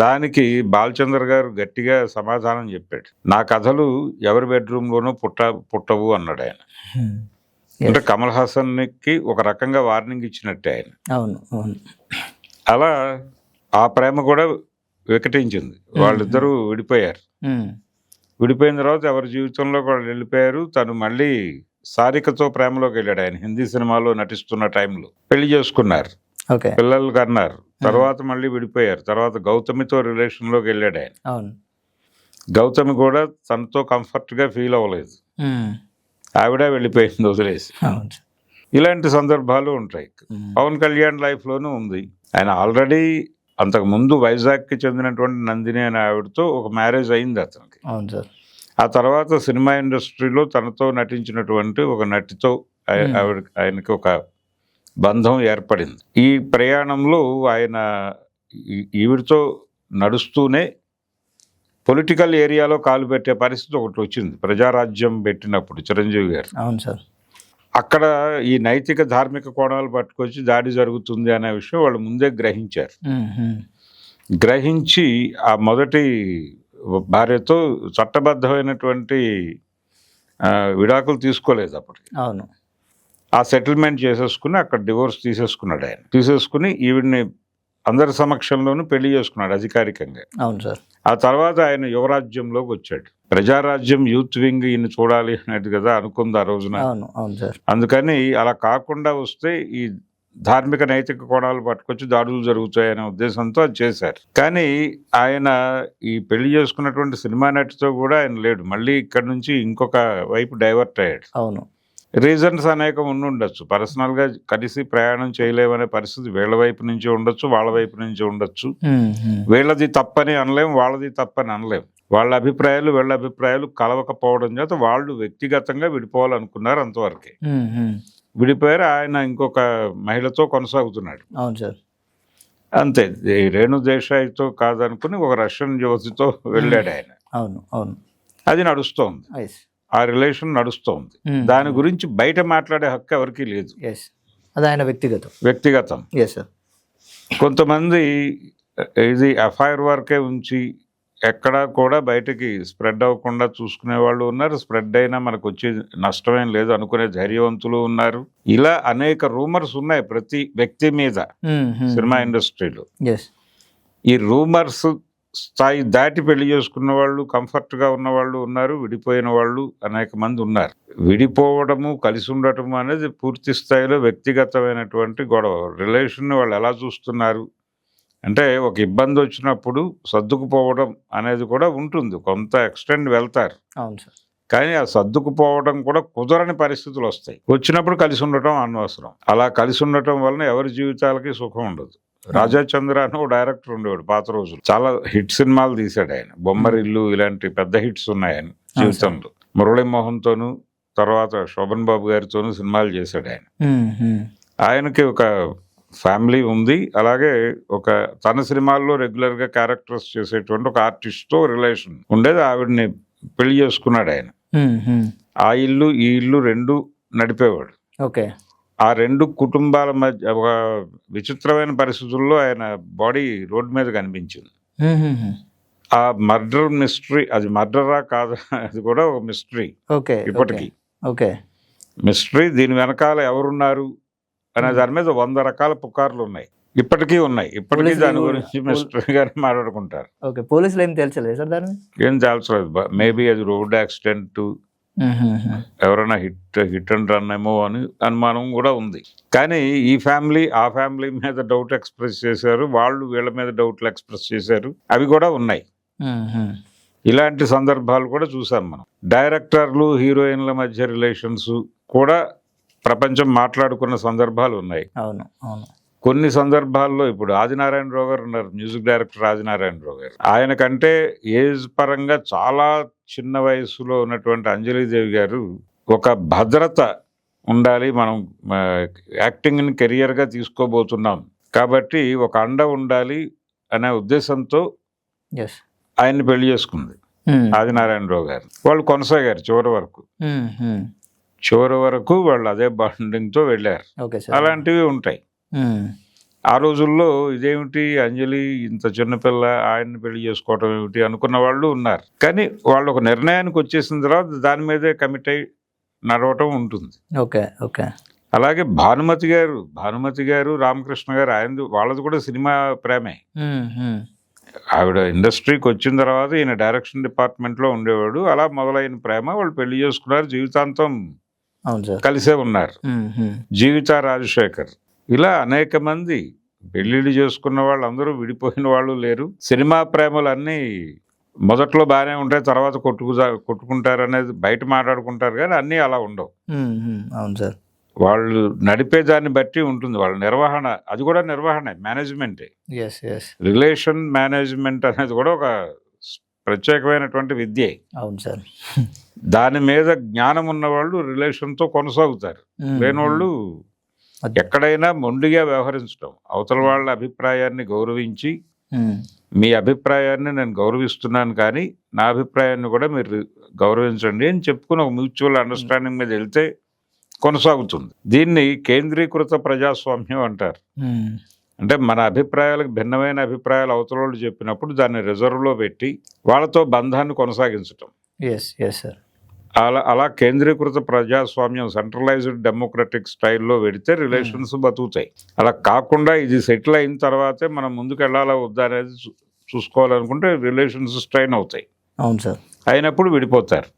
దానికి బాలచంద్ర గారు గట్టిగా సమాధానం చెప్పాడు, నా కథలు ఎవరి బెడ్రూమ్ లోనూ పుట్టవు అన్నాడు ఆయన. అంటే కమల్ హాసన్ కి ఒక రకంగా వార్నింగ్ ఇచ్చినట్టే ఆయన. అలా ఆ ప్రేమ కూడా వికటించింది. వాళ్ళిద్దరూ విడిపోయారు. విడిపోయిన తర్వాత ఎవరి జీవితంలో వాళ్ళు వెళ్ళిపోయారు. తను మళ్ళీ సారికతో ప్రేమలోకి వెళ్ళాడు. ఆయన హిందీ సినిమాలో నటిస్తున్న టైంలో పెళ్లి చేసుకున్నారు, పిల్లలు కన్నారు. తర్వాత మళ్ళీ విడిపోయారు. తర్వాత గౌతమితో రిలేషన్ లోకి వెళ్ళాడు ఆయన. గౌతమి కూడా తనతో కంఫర్ట్ గా ఫీల్ అవ్వలేదు, ఆవిడ వెళ్ళిపోయింది వదిలేసి. ఇలాంటి సందర్భాలు ఉంటాయి. పవన్ కళ్యాణ్ లైఫ్ లోనూ ఉంది. ఆయన ఆల్రెడీ అంతకు ముందు వైజాగ్ కి చెందినటువంటి నందిని అనే ఆవిడతో ఒక మ్యారేజ్ అయింది అతనికి. ఆ తర్వాత సినిమా ఇండస్ట్రీలో తనతో నటించినటువంటి ఒక నటితో ఆయనకి ఒక బంధం ఏర్పడింది. ఈ ప్రయాణంలో ఆయన ఈవిడితో నడుస్తూనే పొలిటికల్ ఏరియాలో కాలు పెట్టే పరిస్థితి ఒకటి వచ్చింది. ప్రజారాజ్యం పెట్టినప్పుడు చిరంజీవి గారు. అక్కడ ఈ నైతిక ధార్మిక కోణాలు పట్టుకొచ్చి దాడి జరుగుతుంది అనే విషయం వాళ్ళు ముందే గ్రహించారు. గ్రహించి ఆ మొదటి భార్యతో చట్టబద్ధమైనటువంటి విడాకులు తీసుకోలేదు అప్పటికి. ఆ సెటిల్మెంట్ చేసేసుకుని అక్కడ డివోర్స్ తీసేసుకున్నాడు ఆయన. తీసేసుకుని ఈవిడ్ని అందరి సమక్షంలోనూ పెళ్లి చేసుకున్నాడు అధికారికంగా. ఆ తర్వాత ఆయన యువరాజ్యంలోకి వచ్చాడు. ప్రజారాజ్యం యూత్ వింగ్ ఈయన చూడాలి అనేది కదా అనుకుంది ఆ రోజున. అందుకని అలా కాకుండా వస్తే ఈ ధార్మిక నైతిక కోణాలు పట్టుకొచ్చి దాడులు జరుగుతాయనే ఉద్దేశంతో అది చేశారు. కానీ ఆయన ఈ పెళ్లి చేసుకున్నటువంటి సినిమా నటితో కూడా ఆయన లేడు. మళ్ళీ ఇక్కడ నుంచి ఇంకొక వైపు డైవర్ట్ అయ్యాడు. రీజన్స్ అనేకం ఉండొచ్చు. పర్సనల్ గా కలిసి ప్రయాణం చేయలేమనే పరిస్థితి వీళ్ళ వైపు నుంచి ఉండొచ్చు, వాళ్ళ వైపు నుంచి ఉండొచ్చు. వీళ్ళది తప్పని అనలేం, వాళ్ళది తప్పని అనలేం. వాళ్ళ అభిప్రాయాలు వీళ్ళ అభిప్రాయాలు కలవకపోవడం చేత వాళ్ళు వ్యక్తిగతంగా విడిపోవాలనుకున్నారు, అంతవరకే. విడిపోయారు. ఆయన ఇంకొక మహిళతో కొనసాగుతున్నాడు. అంతే. రేణు దేశాయితో కాదనుకుని ఒక రష్యన్ యువతితో వెళ్ళాడు ఆయన. అది నడుస్తోంది. ఆ రిలేషన్ నడుస్తోంది. దాని గురించి బయట మాట్లాడే హక్కు ఎవరికీ లేదు. ఎస్, అది ఆయన వ్యక్తిగతం. Yes sir. కొంతమంది ఇది ఎఫ్ఐఆర్ వరకే ఉంచి ఎక్కడా కూడా బయటకి స్ప్రెడ్ అవ్వకుండా చూసుకునే వాళ్ళు ఉన్నారు. స్ప్రెడ్ అయినా మనకు వచ్చే నష్టమేం లేదు అనుకునే ధైర్యవంతులు ఉన్నారు. ఇలా అనేక రూమర్స్ ఉన్నాయి ప్రతి వ్యక్తి మీద సినిమా ఇండస్ట్రీలో. ఈ రూమర్స్ స్థాయి దాటి పెళ్లి చేసుకున్న వాళ్ళు, కంఫర్ట్గా ఉన్న వాళ్ళు ఉన్నారు, విడిపోయిన వాళ్ళు అనేక మంది ఉన్నారు. విడిపోవడము, కలిసి ఉండటము అనేది పూర్తి స్థాయిలో వ్యక్తిగతమైనటువంటి గొడవ. రిలేషన్ వాళ్ళు ఎలా చూస్తున్నారు అంటే, ఒక ఇబ్బంది వచ్చినప్పుడు సర్దుకుపోవడం అనేది కూడా ఉంటుంది. కొంత ఎక్స్టెండ్ వెళ్తారు. అవును సార్. కానీ ఆ సర్దుకుపోవడం కూడా కుదరని పరిస్థితులు వస్తాయి. వచ్చినప్పుడు కలిసి ఉండటం అనవసరం. అలా కలిసి ఉండటం వలన ఎవరి జీవితాలకి సుఖం ఉండదు. రాజా చంద్ర అని ఓ డైరెక్టర్ ఉండేవాడు పాత రోజులు. చాలా హిట్ సినిమాలు తీశాడు ఆయన. బొమ్మరిల్లు ఇలాంటి పెద్ద హిట్స్ ఉన్నాయి ఆయన జీవితంలో. మురళీమోహన్తోనూ తర్వాత శోభన్ బాబు గారితోనూ సినిమాలు చేశాడు ఆయన. ఆయనకి ఒక ఫ్యామిలీ ఉంది. అలాగే ఒక తన సినిమాల్లో రెగ్యులర్గా క్యారెక్టర్స్ చేసేటువంటి ఒక ఆర్టిస్ట్తో రిలేషన్ ఉండేది. ఆవిడని పెళ్లి చేసుకున్నాడు ఆయన. ఆ ఇల్లు ఈ ఇల్లు రెండు నడిపేవాడు. ఓకే. ఆ రెండు కుటుంబాల మధ్య ఒక విచిత్రమైన పరిస్థితుల్లో ఆయన బాడీ రోడ్డు మీద కనిపించింది. ఆ మర్డర్ మిస్టరీ, అది మర్డరా కాదా అది కూడా ఒక మిస్టరీ ఇప్పటికీ. మిస్టరీ. దీని వెనకాల ఎవరున్నారు అనే దాని మీద 100 రకాల పుకార్లు ఉన్నాయి. ఇప్పటికీ దాని గురించి మిస్టరీగానే మాట్లాడుకుంటారు. పోలీసులు ఏం తేల్చలేదు సార్ దాన్ని? ఏం తేల్చలేదు. మేబీ అది రోడ్ యాక్సిడెంట్, ఎవరైనా హిట్ అండ్ రన్ ఏమో అని అనుమానం కూడా ఉంది. కానీ ఈ ఫ్యామిలీ ఆ ఫ్యామిలీ మీద డౌట్ ఎక్స్ప్రెస్ చేశారు, వాళ్ళు వీళ్ళ మీద డౌట్లు ఎక్స్ప్రెస్ చేశారు. అవి కూడా ఉన్నాయి. ఇలాంటి సందర్భాలు కూడా చూసాం మనం. డైరెక్టర్లు హీరోయిన్ల మధ్య రిలేషన్స్ కూడా ప్రపంచం మాట్లాడుకున్న సందర్భాలు ఉన్నాయి. కొన్ని సందర్భాల్లో ఇప్పుడు ఆదినారాయణరావు గారు ఉన్నారు, మ్యూజిక్ డైరెక్టర్ ఆదినారాయణరావు గారు. ఆయన కంటే ఏజ్ పరంగా చాలా చిన్న వయసులో ఉన్నటువంటి అంజలీదేవి గారు ఒక భద్రత ఉండాలి, మనం యాక్టింగ్ని కెరియర్గా తీసుకోబోతున్నాం కాబట్టి ఒక అండ ఉండాలి అనే ఉద్దేశంతో ఆయన్ని పెళ్లి చేసుకుంది ఆదినారాయణరావు గారు. వాళ్ళు కొనసాగారు చివరి వరకు వాళ్ళు అదే బాండింగ్తో వెళ్ళారు. అలాంటివి ఉంటాయి. ఆ రోజుల్లో ఇదేమిటి అంజలి ఇంత చిన్నపిల్ల, ఆయన్ని పెళ్లి చేసుకోవటం ఏమిటి అనుకున్న వాళ్ళు ఉన్నారు. కానీ వాళ్ళు ఒక నిర్ణయానికి వచ్చేసిన తర్వాత దాని మీదే కమిట్ అయి నడవటం ఉంటుంది. అలాగే భానుమతి గారు రామకృష్ణ గారు, వాళ్ళది కూడా సినిమా ప్రేమే. ఆవిడ ఇండస్ట్రీకి వచ్చిన తర్వాత ఈయన డైరెక్షన్ డిపార్ట్మెంట్లో ఉండేవాడు. అలా మొదలైన ప్రేమ. వాళ్ళు పెళ్లి చేసుకున్నారు, జీవితాంతం కలిసే ఉన్నారు. జీవిత రాజశేఖర్, ఇలా అనేక మంది పెళ్లిళ్ళు చేసుకున్న వాళ్ళు అందరూ విడిపోయిన వాళ్ళు లేరు. సినిమా ప్రేమలు అన్నీ మొదట్లో బాగానే ఉంటాయి, తర్వాత కొట్టుకుంటారు అనేది బయట మాట్లాడుకుంటారు, కానీ అన్నీ అలా ఉండవు. వాళ్ళు నడిపే దాన్ని బట్టి ఉంటుంది వాళ్ళ నిర్వహణ. అది కూడా నిర్వహణ, మేనేజ్మెంటే. రిలేషన్ మేనేజ్మెంట్ అనేది కూడా ఒక ప్రత్యేకమైనటువంటి విద్య. దాని మీద జ్ఞానం ఉన్నవాళ్ళు రిలేషన్తో కొనసాగుతారు. లేనివాళ్ళు ఎక్కడైనా మొండిగా వ్యవహరించడం, అవతల వాళ్ళ అభిప్రాయాన్ని గౌరవించి, మీ అభిప్రాయాన్ని నేను గౌరవిస్తున్నాను కానీ నా అభిప్రాయాన్ని కూడా మీరు గౌరవించండి అని చెప్పుకుని ఒక మ్యూచువల్ అండర్స్టాండింగ్ మీద వెళ్తే కొనసాగుతుంది. దీన్ని కేంద్రీకృత ప్రజాస్వామ్యం అంటారు. అంటే మన అభిప్రాయాలకు భిన్నమైన అభిప్రాయాలు అవతల వాళ్ళు చెప్పినప్పుడు దాన్ని రిజర్వ్లో పెట్టి వాళ్ళతో బంధాన్ని కొనసాగించటం. అలా కేంద్రీకృత ప్రజాస్వామ్యం, సెంట్రలైజ్డ్ డెమోక్రటిక్ స్టైల్లో పెడితే రిలేషన్స్ బతుకుతాయి. అలా కాకుండా ఇది సెటిల్ అయిన తర్వాతే మనం ముందుకు వెళ్ళాలా వద్దా అనేది చూసుకోవాలనుకుంటే రిలేషన్స్ స్ట్రైన్ అవుతాయి. అయినప్పుడు విడిపోతారు.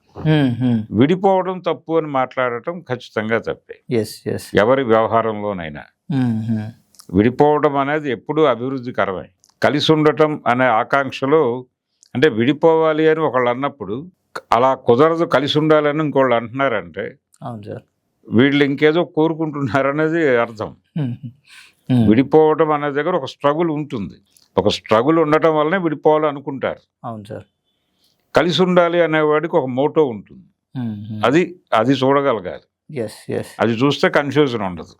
విడిపోవడం తప్పు అని మాట్లాడటం ఖచ్చితంగా తప్పే. ఎవరి వ్యవహారంలోనైనా విడిపోవడం అనేది ఎప్పుడూ అభివృద్ధికరమే. కలిసి ఉండటం అనే ఆకాంక్షలో, అంటే విడిపోవాలి అని ఒకళ్ళు అన్నప్పుడు అలా కుదరదు, కలిసి ఉండాలని ఇంకోళ్ళు అంటున్నారంటే వీళ్ళు ఇంకేదో కోరుకుంటున్నారనేది అర్థం. విడిపోవడం అనే దగ్గర ఒక స్ట్రగుల్ ఉంటుంది. ఒక స్ట్రగుల్ ఉండటం వల్లనే విడిపోవాలనుకుంటారు. కలిసి ఉండాలి అనేవాడికి ఒక మోటో ఉంటుంది. అది చూడగలగాలి. అది చూస్తే కన్ఫ్యూజన్ ఉండదు.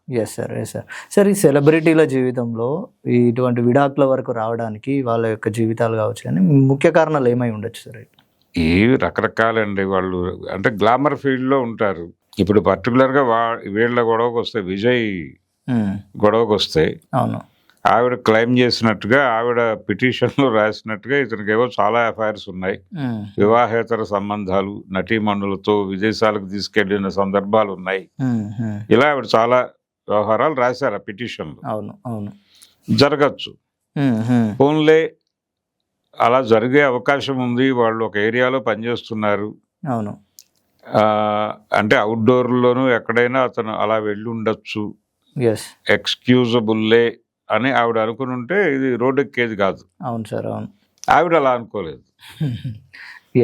సార్, ఈ సెలబ్రిటీల జీవితంలో ఇటువంటి విడాకుల వరకు రావడానికి వాళ్ళ యొక్క జీవితాలు కావచ్చు, కానీ ముఖ్య కారణాలు ఏమై ఉండొచ్చు సార్? ఈ రకరకాలండి వాళ్ళు, అంటే గ్లామర్ ఫీల్డ్లో ఉంటారు. ఇప్పుడు పర్టికులర్గా వీళ్ళ గొడవకు వస్తే, విజయ్ గొడవకు వస్తే అవును. ఆవిడ క్లెయిమ్ చేసినట్టుగా, ఆవిడ పిటిషన్లో రాసినట్టుగా ఇతనికి ఏవో చాలా ఎఫ్ఐఆర్స్ ఉన్నాయి, వివాహేతర సంబంధాలు, నటీమణులతో విదేశాలకు తీసుకెళ్లిన సందర్భాలు ఉన్నాయి, ఇలా ఆవిడ చాలా వ్యవహారాలు రాశారు ఆ పిటిషన్లో. అవును అవును. జరగచ్చు, ఫోన్లే అలా జరిగే అవకాశం ఉంది. వాళ్ళు ఒక ఏరియాలో పనిచేస్తున్నారు, అవును. అంటే అవుట్డోర్లోనూ ఎక్కడైనా అతను అలా వెళ్ళి ఉండొచ్చు, ఎస్, ఎక్స్క్యూజబుల్లే అని ఆవిడ అనుకుని ఉంటే ఇది రోడ్డు ఎక్కేది కాదు. అవును సార్, అవును. ఆవిడ అలా అనుకోలేదు.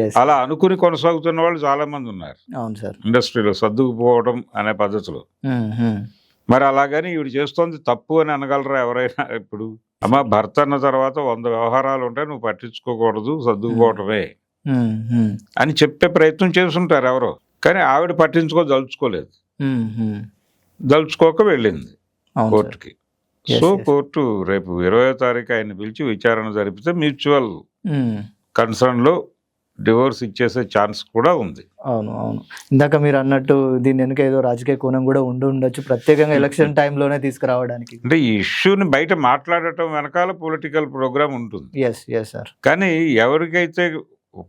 ఎస్, అలా అనుకుని కొనసాగుతున్న వాళ్ళు చాలా మంది ఉన్నారు అవును సార్. ఇండస్ట్రీలో, సర్దుకుపోవడం అనే పద్ధతిలో. మరి అలాగని ఈవిడ చేస్తోంది తప్పు అని అనగలరా ఎవరైనా? ఇప్పుడు అమ్మ, భర్త అన్న తర్వాత 100 వ్యవహారాలు ఉంటాయి, నువ్వు పట్టించుకోకూడదు, సర్దుకుపోవటమే అని చెప్పే ప్రయత్నం చేస్తుంటారు ఎవరో. కానీ ఆవిడ పట్టించుకోదలుచుకోలేదు, దలుచుకోక వెళ్ళింది కోర్టుకి. సో కోర్టు రేపు 20వ తారీఖు ఆయన పిలిచి విచారణ జరిపితే మ్యూచువల్ కన్సర్న్లో డివోర్స్ ఇచ్చేసే ఛాన్స్ కూడా ఉంది. అవును అవును. ఇందాక మీరు అన్నట్టు దీని వెనుక ఏదో రాజకీయ కోణం కూడా ఉండొచ్చు, ప్రత్యేకంగా ఎలక్షన్ టైంలోనే తీసుకురావడానికి. అంటే ఈ ఇష్యూని బయట మాట్లాడటం వెనకాల పొలిటికల్ ప్రోగ్రామ్ ఉంటుంది. Yes yes sir. కానీ ఎవరికైతే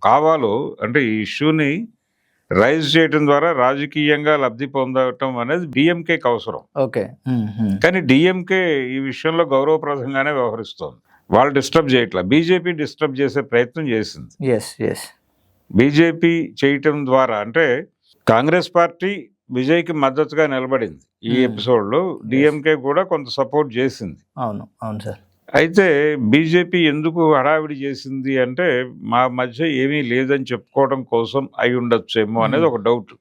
కావాలో, అంటే ఈ ఇష్యూని రైజ్ చేయడం ద్వారా రాజకీయంగా లబ్ధి పొందటం అనేది డిఎంకేకి అవసరం. ఓకే. కానీ డిఎంకే ఈ విషయంలో గౌరవప్రదంగానే వ్యవహరిస్తోంది, వాళ్ళు డిస్టర్బ్ చేయట్లా. బీజేపీ డిస్టర్బ్ చేసే ప్రయత్నం చేసింది. Yes yes. బీజేపీ చేయటం ద్వారా, అంటే కాంగ్రెస్ పార్టీ విజయ్కి మద్దతుగా నిలబడింది ఈ ఎపిసోడ్లో, డిఎంకే కూడా కొంత సపోర్ట్ చేసింది. అవును అవును సార్. అయితే బీజేపీ ఎందుకు హడావిడి చేసింది అంటే, మా మధ్య ఏమీ లేదని చెప్పుకోవడం కోసం అయి ఉండొచ్చేమో అనేది ఒక డౌట్.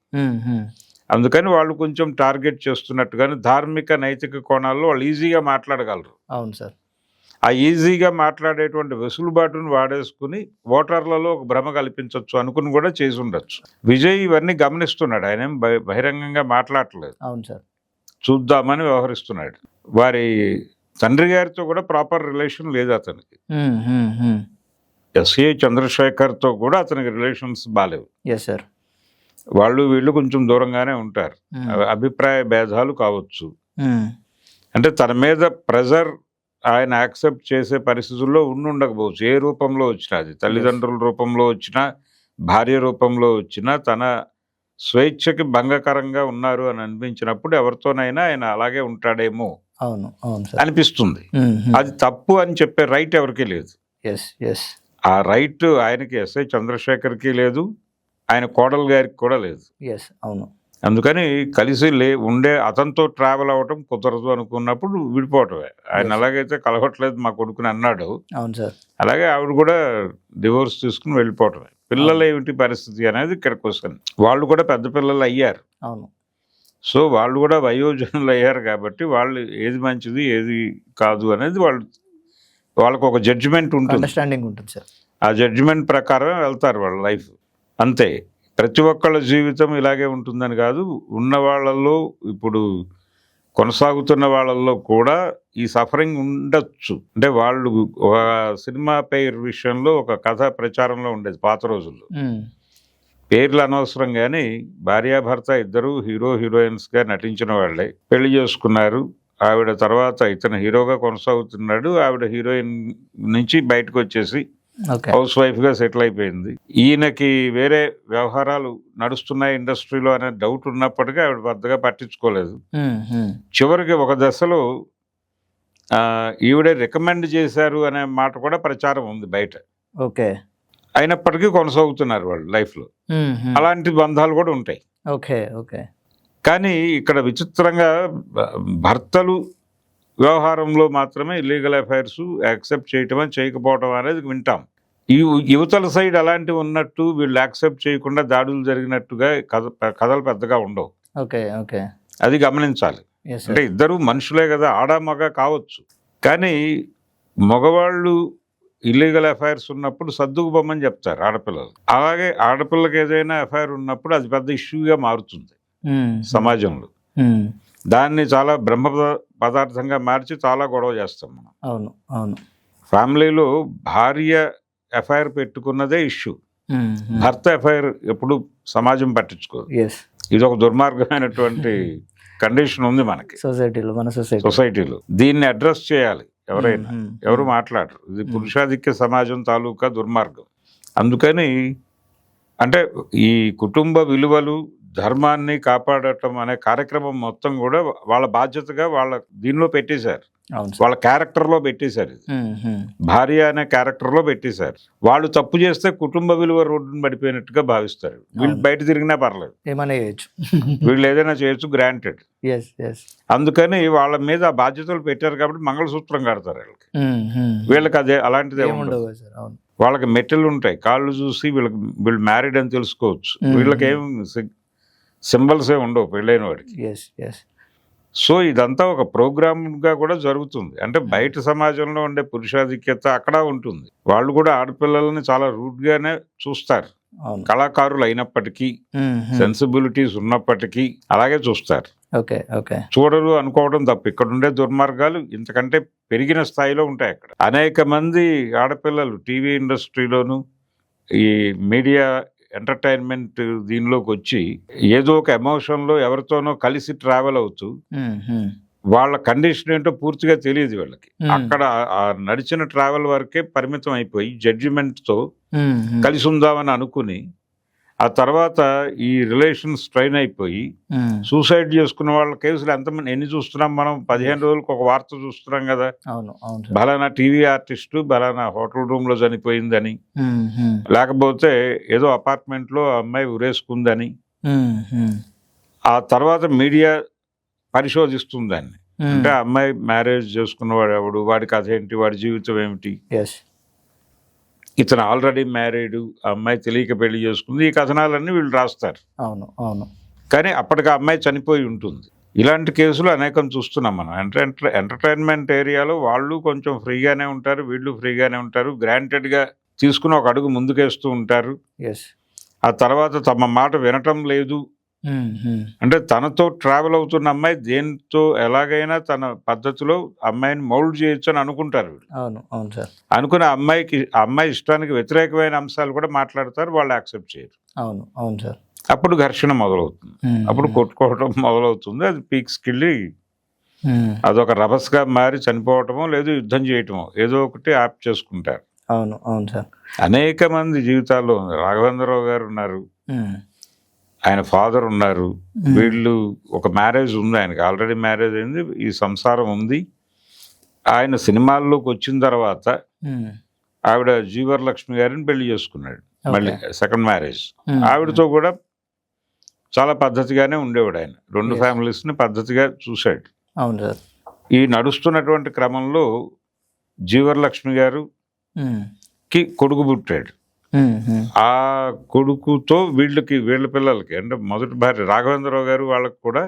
అందుకని వాళ్ళు కొంచెం టార్గెట్ చేస్తున్నట్టుగానే, ధార్మిక నైతిక కోణాల్లో వాళ్ళు ఈజీగా మాట్లాడగలరు. అవును సార్. ఆ ఈజీగా మాట్లాడేటువంటి వెసులుబాటును వాడేసుకుని ఓటర్లలో ఒక భ్రమ కల్పించవచ్చు అనుకుని కూడా చేసి ఉండొచ్చు. విజయ్ ఇవన్నీ గమనిస్తున్నాడు, ఆయన ఏం బహిరంగంగా మాట్లాడలేదు. అవును సార్. చూద్దామని వ్యవహరిస్తున్నాడు. వారి తండ్రి గారితో కూడా ప్రాపర్ రిలేషన్ లేదు అతనికి. ఎస్ఏ చంద్రశేఖర్తో కూడా అతనికి రిలేషన్స్ బాలేవు. Yes sir. వాళ్ళు వీళ్ళు కొంచెం దూరంగానే ఉంటారు, అభిప్రాయ భేదాలు కావచ్చు. అంటే తన మీద ప్రెజర్ ఆయన యాక్సెప్ట్ చేసే పరిస్థితుల్లో ఉండకపోవచ్చు, ఏ రూపంలో వచ్చినా, అది తల్లిదండ్రుల రూపంలో వచ్చినా, భార్య రూపంలో వచ్చినా, తన స్వేచ్ఛకి భంగకరంగా ఉన్నారు అని అనిపించినప్పుడు ఎవరితోనైనా ఆయన అలాగే ఉంటాడేమో అవును అవును అనిపిస్తుంది. అది తప్పు అని చెప్పే రైట్ ఎవరికీ లేదు. Yes yes. ఆ రైట్ ఆయనకి, ఎస్ఐ చంద్రశేఖర్కి లేదు, ఆయన కోడలు గారికి కూడా లేదు. ఎస్, అవును. అందుకని కలిసి ఉండే అతనితో ట్రావెల్ అవ్వటం కుదరదు అనుకున్నప్పుడు విడిపోవటమే. ఆయన అలాగైతే కలవట్లేదు మా కొడుకుని అన్నాడు, అవును సార్, అలాగే ఆవిడ కూడా డివోర్స్ తీసుకుని వెళ్ళిపోవటమే. పిల్లలు ఏమిటి పరిస్థితి అనేది ఇక్కడ క్వశ్చన్. వాళ్ళు కూడా పెద్ద పిల్లలు అయ్యారు. అవును. సో వాళ్ళు కూడా వయోజనులు అయ్యారు కాబట్టి వాళ్ళు ఏది మంచిది ఏది కాదు అనేది వాళ్ళకు ఒక జడ్జిమెంట్ ఉంటుంది, అండర్స్టాండింగ్ ఉంటుంది సార్. ఆ జడ్జిమెంట్ ప్రకారం వెళ్తారు వాళ్ళ లైఫ్, అంతే. ప్రతి ఒక్కళ్ళ జీవితం ఇలాగే ఉంటుందని కాదు. ఉన్న వాళ్ళల్లో, ఇప్పుడు కొనసాగుతున్న వాళ్ళల్లో కూడా ఈ సఫరింగ్ ఉండొచ్చు. అంటే వాళ్ళు ఒక సినిమా పేరు విషయంలో ఒక కథ ప్రచారంలో ఉండేది పాత రోజుల్లో, పేర్లు అనవసరం కానీ భార్యాభర్త ఇద్దరు హీరో హీరోయిన్స్గా నటించిన వాళ్ళే, పెళ్లి చేసుకున్నారు. ఆవిడ తర్వాత ఇతను హీరోగా కొనసాగుతున్నాడు, ఆవిడ హీరోయిన్ నుంచి బయటకు వచ్చేసి హౌస్ వైఫ్గా సెటిల్ అయిపోయింది. ఈయనకి వేరే వ్యవహారాలు నడుస్తున్నాయి ఇండస్ట్రీలో అనే డౌట్ ఉన్నప్పటికీ ఆవిడ పెద్దగా పట్టించుకోలేదు. చివరికి ఒక దశలో ఈవిడే రికమెండ్ చేశారు అనే మాట కూడా ప్రచారం ఉంది బయట. ఓకే. అయినప్పటికీ కొనసాగుతున్నారు వాళ్ళు లైఫ్లో. అలాంటి బంధాలు కూడా ఉంటాయి. Okay okay. కానీ ఇక్కడ విచిత్రంగా భర్తలు వ్యవహారంలో మాత్రమే ఇల్లీగల్ అఫైర్స్ యాక్సెప్ట్ చేయటం చేయకపోవటం అనేది వింటాం. యువతల సైడ్ అలాంటివి ఉన్నట్టు వీళ్ళు యాక్సెప్ట్ చేయకుండా దాడులు జరిగినట్టుగా కథలు పెద్దగా ఉండవు. Okay okay. అది గమనించాలి. అంటే ఇద్దరు మనుషులే కదా, ఆడ మగ కావచ్చు, కానీ మగవాళ్ళు ఇల్లీగల్ అఫైర్స్ ఉన్నప్పుడు సర్దుకుపోమని చెప్తారు ఆడపిల్లలు. అలాగే ఆడపిల్లకి ఏదైనా అఫైర్ ఉన్నప్పుడు అది పెద్ద ఇష్యూగా మారుతుంది సమాజంలో. దాన్ని చాలా బ్రహ్మ పదార్థంగా మార్చి చాలా గొడవ చేస్తాం మనం. అవును అవును. ఫ్యామిలీలో భార్య ఎఫ్ఐఆర్ పెట్టుకున్నదే ఇష్యూ, భర్త ఎఫ్ఐఆర్ ఎప్పుడు సమాజం పట్టించుకోదు. ఎస్, ఇది ఒక దుర్మార్గమైనటువంటి కండిషన్ ఉంది మనకి సొసైటీలో, మన సొసైటీలో. దీన్ని అడ్రస్ చేయాలి ఎవరైనా. ఎవరు మాట్లాడరు. ఇది పురుషాధిక్య సమాజం తాలూకా దుర్మార్గం. అందుకని అంటే ఈ కుటుంబ విలువలు, ధర్మాన్ని కాపాడటం అనే కార్యక్రమం మొత్తం కూడా వాళ్ళ బాధ్యతగా వాళ్ళ దీనిలో పెట్టేశారు. అవును సార్. వాళ్ళ క్యారెక్టర్లో పెట్టేశారు. ఇది భార్య అనే క్యారెక్టర్లో పెట్టేశారు. వాళ్ళు తప్పు చేస్తే కుటుంబ విలువ రోడ్డును పడిపోయినట్టుగా భావిస్తారు. వీళ్ళు బయట తిరిగినా పర్లేదు, ఏమైనా చేయొచ్చు, వీళ్ళు ఏదైనా చేయొచ్చు, గ్రాంటెడ్. అందుకని వాళ్ళ మీద ఆ బాధ్యతలు పెట్టారు కాబట్టి మంగళసూత్రం కడతారు వీళ్ళకి. వీళ్ళకి అదే అలాంటిదే ఉండదు. వాళ్ళకి మెట్టెలు ఉంటాయి, కాళ్ళు చూసి వీళ్ళు మ్యారీడ్ అని తెలుసుకోవచ్చు. వీళ్ళకి ఏం సింబల్స్ ఏ ఉండవు పెళ్ళైన వాడికి. సో ఇదంతా ఒక ప్రోగ్రామ్గా కూడా జరుగుతుంది. అంటే బయట సమాజంలో ఉండే పురుషాధిక్యత అక్కడ ఉంటుంది. వాళ్ళు కూడా ఆడపిల్లల్ని చాలా రూడ్గానే చూస్తారు. కళాకారులు అయినప్పటికీ, సెన్సిబిలిటీస్ ఉన్నప్పటికీ అలాగే చూస్తారు. చూడరు అనుకోవడం తప్పు. ఇక్కడ ఉండే దుర్మార్గాలు ఇంతకంటే పెరిగిన స్థాయిలో ఉంటాయి అక్కడ. అనేక మంది ఆడపిల్లలు టీవీ ఇండస్ట్రీలోను, ఈ మీడియా ఎంటర్టైన్మెంట్ దీనిలోకి వచ్చి ఏదో ఒక ఎమోషన్లో ఎవరితోనో కలిసి ట్రావెల్ అవుతూ వాళ్ళ కండిషన్ ఏంటో పూర్తిగా తెలియదు వీళ్ళకి. అక్కడ ఆ నడిచిన ట్రావెల్ వరకే పరిమితం అయిపోయి జడ్జిమెంట్తో కలిసి ఉందామని అనుకుని ఆ తర్వాత ఈ రిలేషన్ స్ట్రైన్ అయిపోయి సూసైడ్ చేసుకున్న వాళ్ళ కేసులు ఎన్ని చూస్తున్నాం మనం. 15 రోజులకు ఒక వార్త చూస్తున్నాం కదా, బలానా టీవీ ఆర్టిస్టు బలానా హోటల్ రూమ్ లో చనిపోయిందని, లేకపోతే ఏదో అపార్ట్మెంట్ లో అమ్మాయి ఉరేసుకుందని. ఆ తర్వాత మీడియా పరిశోధిస్తుందాన్ని. అంటే ఆ అమ్మాయి మ్యారేజ్ చేసుకున్నవాడు ఎవడు, వాడి కథ ఏంటి, వాడి జీవితం ఏమిటి, ఇతను ఆల్రెడీ మ్యారీడ్, ఆ అమ్మాయి తెలియక పెళ్లి చేసుకుంది, ఈ కథనాలన్నీ వీళ్ళు రాస్తారు. కానీ అప్పటికి ఆ అమ్మాయి చనిపోయి ఉంటుంది. ఇలాంటి కేసులు అనేకం చూస్తున్నాం మనం. ఎంటర్టైన్మెంట్ ఏరియాలో వాళ్ళు కొంచెం ఫ్రీగానే ఉంటారు, వీళ్ళు ఫ్రీగానే ఉంటారు. గ్రాంటెడ్గా తీసుకుని ఒక అడుగు ముందుకేస్తూ ఉంటారు. ఆ తర్వాత తమ మాట వినటం లేదు. అంటే తనతో ట్రావెల్ అవుతున్న అమ్మాయి దేంతో ఎలాగైనా తన పద్ధతిలో అమ్మాయిని మౌల్డ్ చేయొచ్చు అని అనుకుంటారు. అనుకున్న అమ్మాయి ఇష్టానికి వ్యతిరేకమైన అంశాలు కూడా మాట్లాడతారు, వాళ్ళు యాక్సెప్ట్ చేయరు. అప్పుడు ఘర్షణ మొదలవుతుంది, అప్పుడు కొట్టుకోవటం మొదలవుతుంది. అది పీక్స్కి వెళ్ళి అదొక రభస్గా మారి చనిపోవటమో లేదు యుద్ధం చేయటమో ఏదో ఒకటి యాప్ చేసుకుంటారు. అనేక మంది జీవితాల్లో రాఘవేంద్రరావు గారు ఉన్నారు, ఆయన ఫాదర్ ఉన్నారు. వీళ్ళు ఒక మ్యారేజ్ ఉంది, ఆయనకి ఆల్రెడీ మ్యారేజ్ అయింది, ఈ సంసారం ఉంది. ఆయన సినిమాల్లోకి వచ్చిన తర్వాత ఆవిడ జీవరలక్ష్మి గారిని పెళ్లి చేసుకున్నాడు, మళ్ళీ సెకండ్ మ్యారేజ్. ఆవిడతో కూడా చాలా పద్ధతిగానే ఉండేవాడు ఆయన. 2 ఫ్యామిలీస్ని పద్ధతిగా చూశాడు. ఈ నడుస్తున్నటువంటి క్రమంలో జీవరలక్ష్మి గారుకి కొడుకు పుట్టాడు. ఆ కొడుకుతో వీళ్ళ పిల్లలకి అంటే మొదటి భార్య రాఘవేంద్రరావు గారు వాళ్ళకి కూడా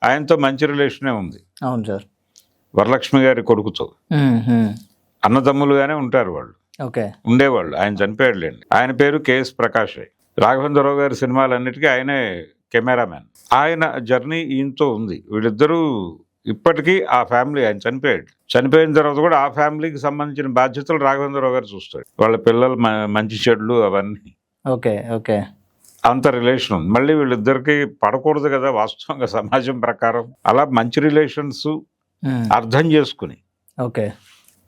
ఆయనతో మంచి రిలేషనే ఉంది. వరలక్ష్మి గారి కొడుకుతో అన్నదమ్ములుగానే ఉంటారు వాళ్ళు, ఉండేవాళ్ళు. ఆయన చనిపోయాడులేండి. ఆయన పేరు కేఎస్ ప్రకాష్. రాఘవేంద్రరావు గారి సినిమాలన్నిటికీ ఆయనే కెమెరామ్యాన్. ఆయన జర్నీ ఈయనతో ఉంది. వీళ్ళిద్దరూ ఇప్పటికీ ఆ ఫ్యామిలీ, ఆయన చనిపోయిన తర్వాత కూడా ఆ ఫ్యామిలీకి సంబంధించిన బాధ్యతలు రాఘవేంద్రరావు గారు చూస్తాడు. వాళ్ళ పిల్లలు మంచి చెడులు అవన్నీ అంత రిలేషన్ ఉంది. మళ్ళీ వీళ్ళిద్దరికి పడకూడదు కదా వాస్తవంగా సమాజం ప్రకారం. అలా మంచి రిలేషన్స్ అర్థం చేసుకుని,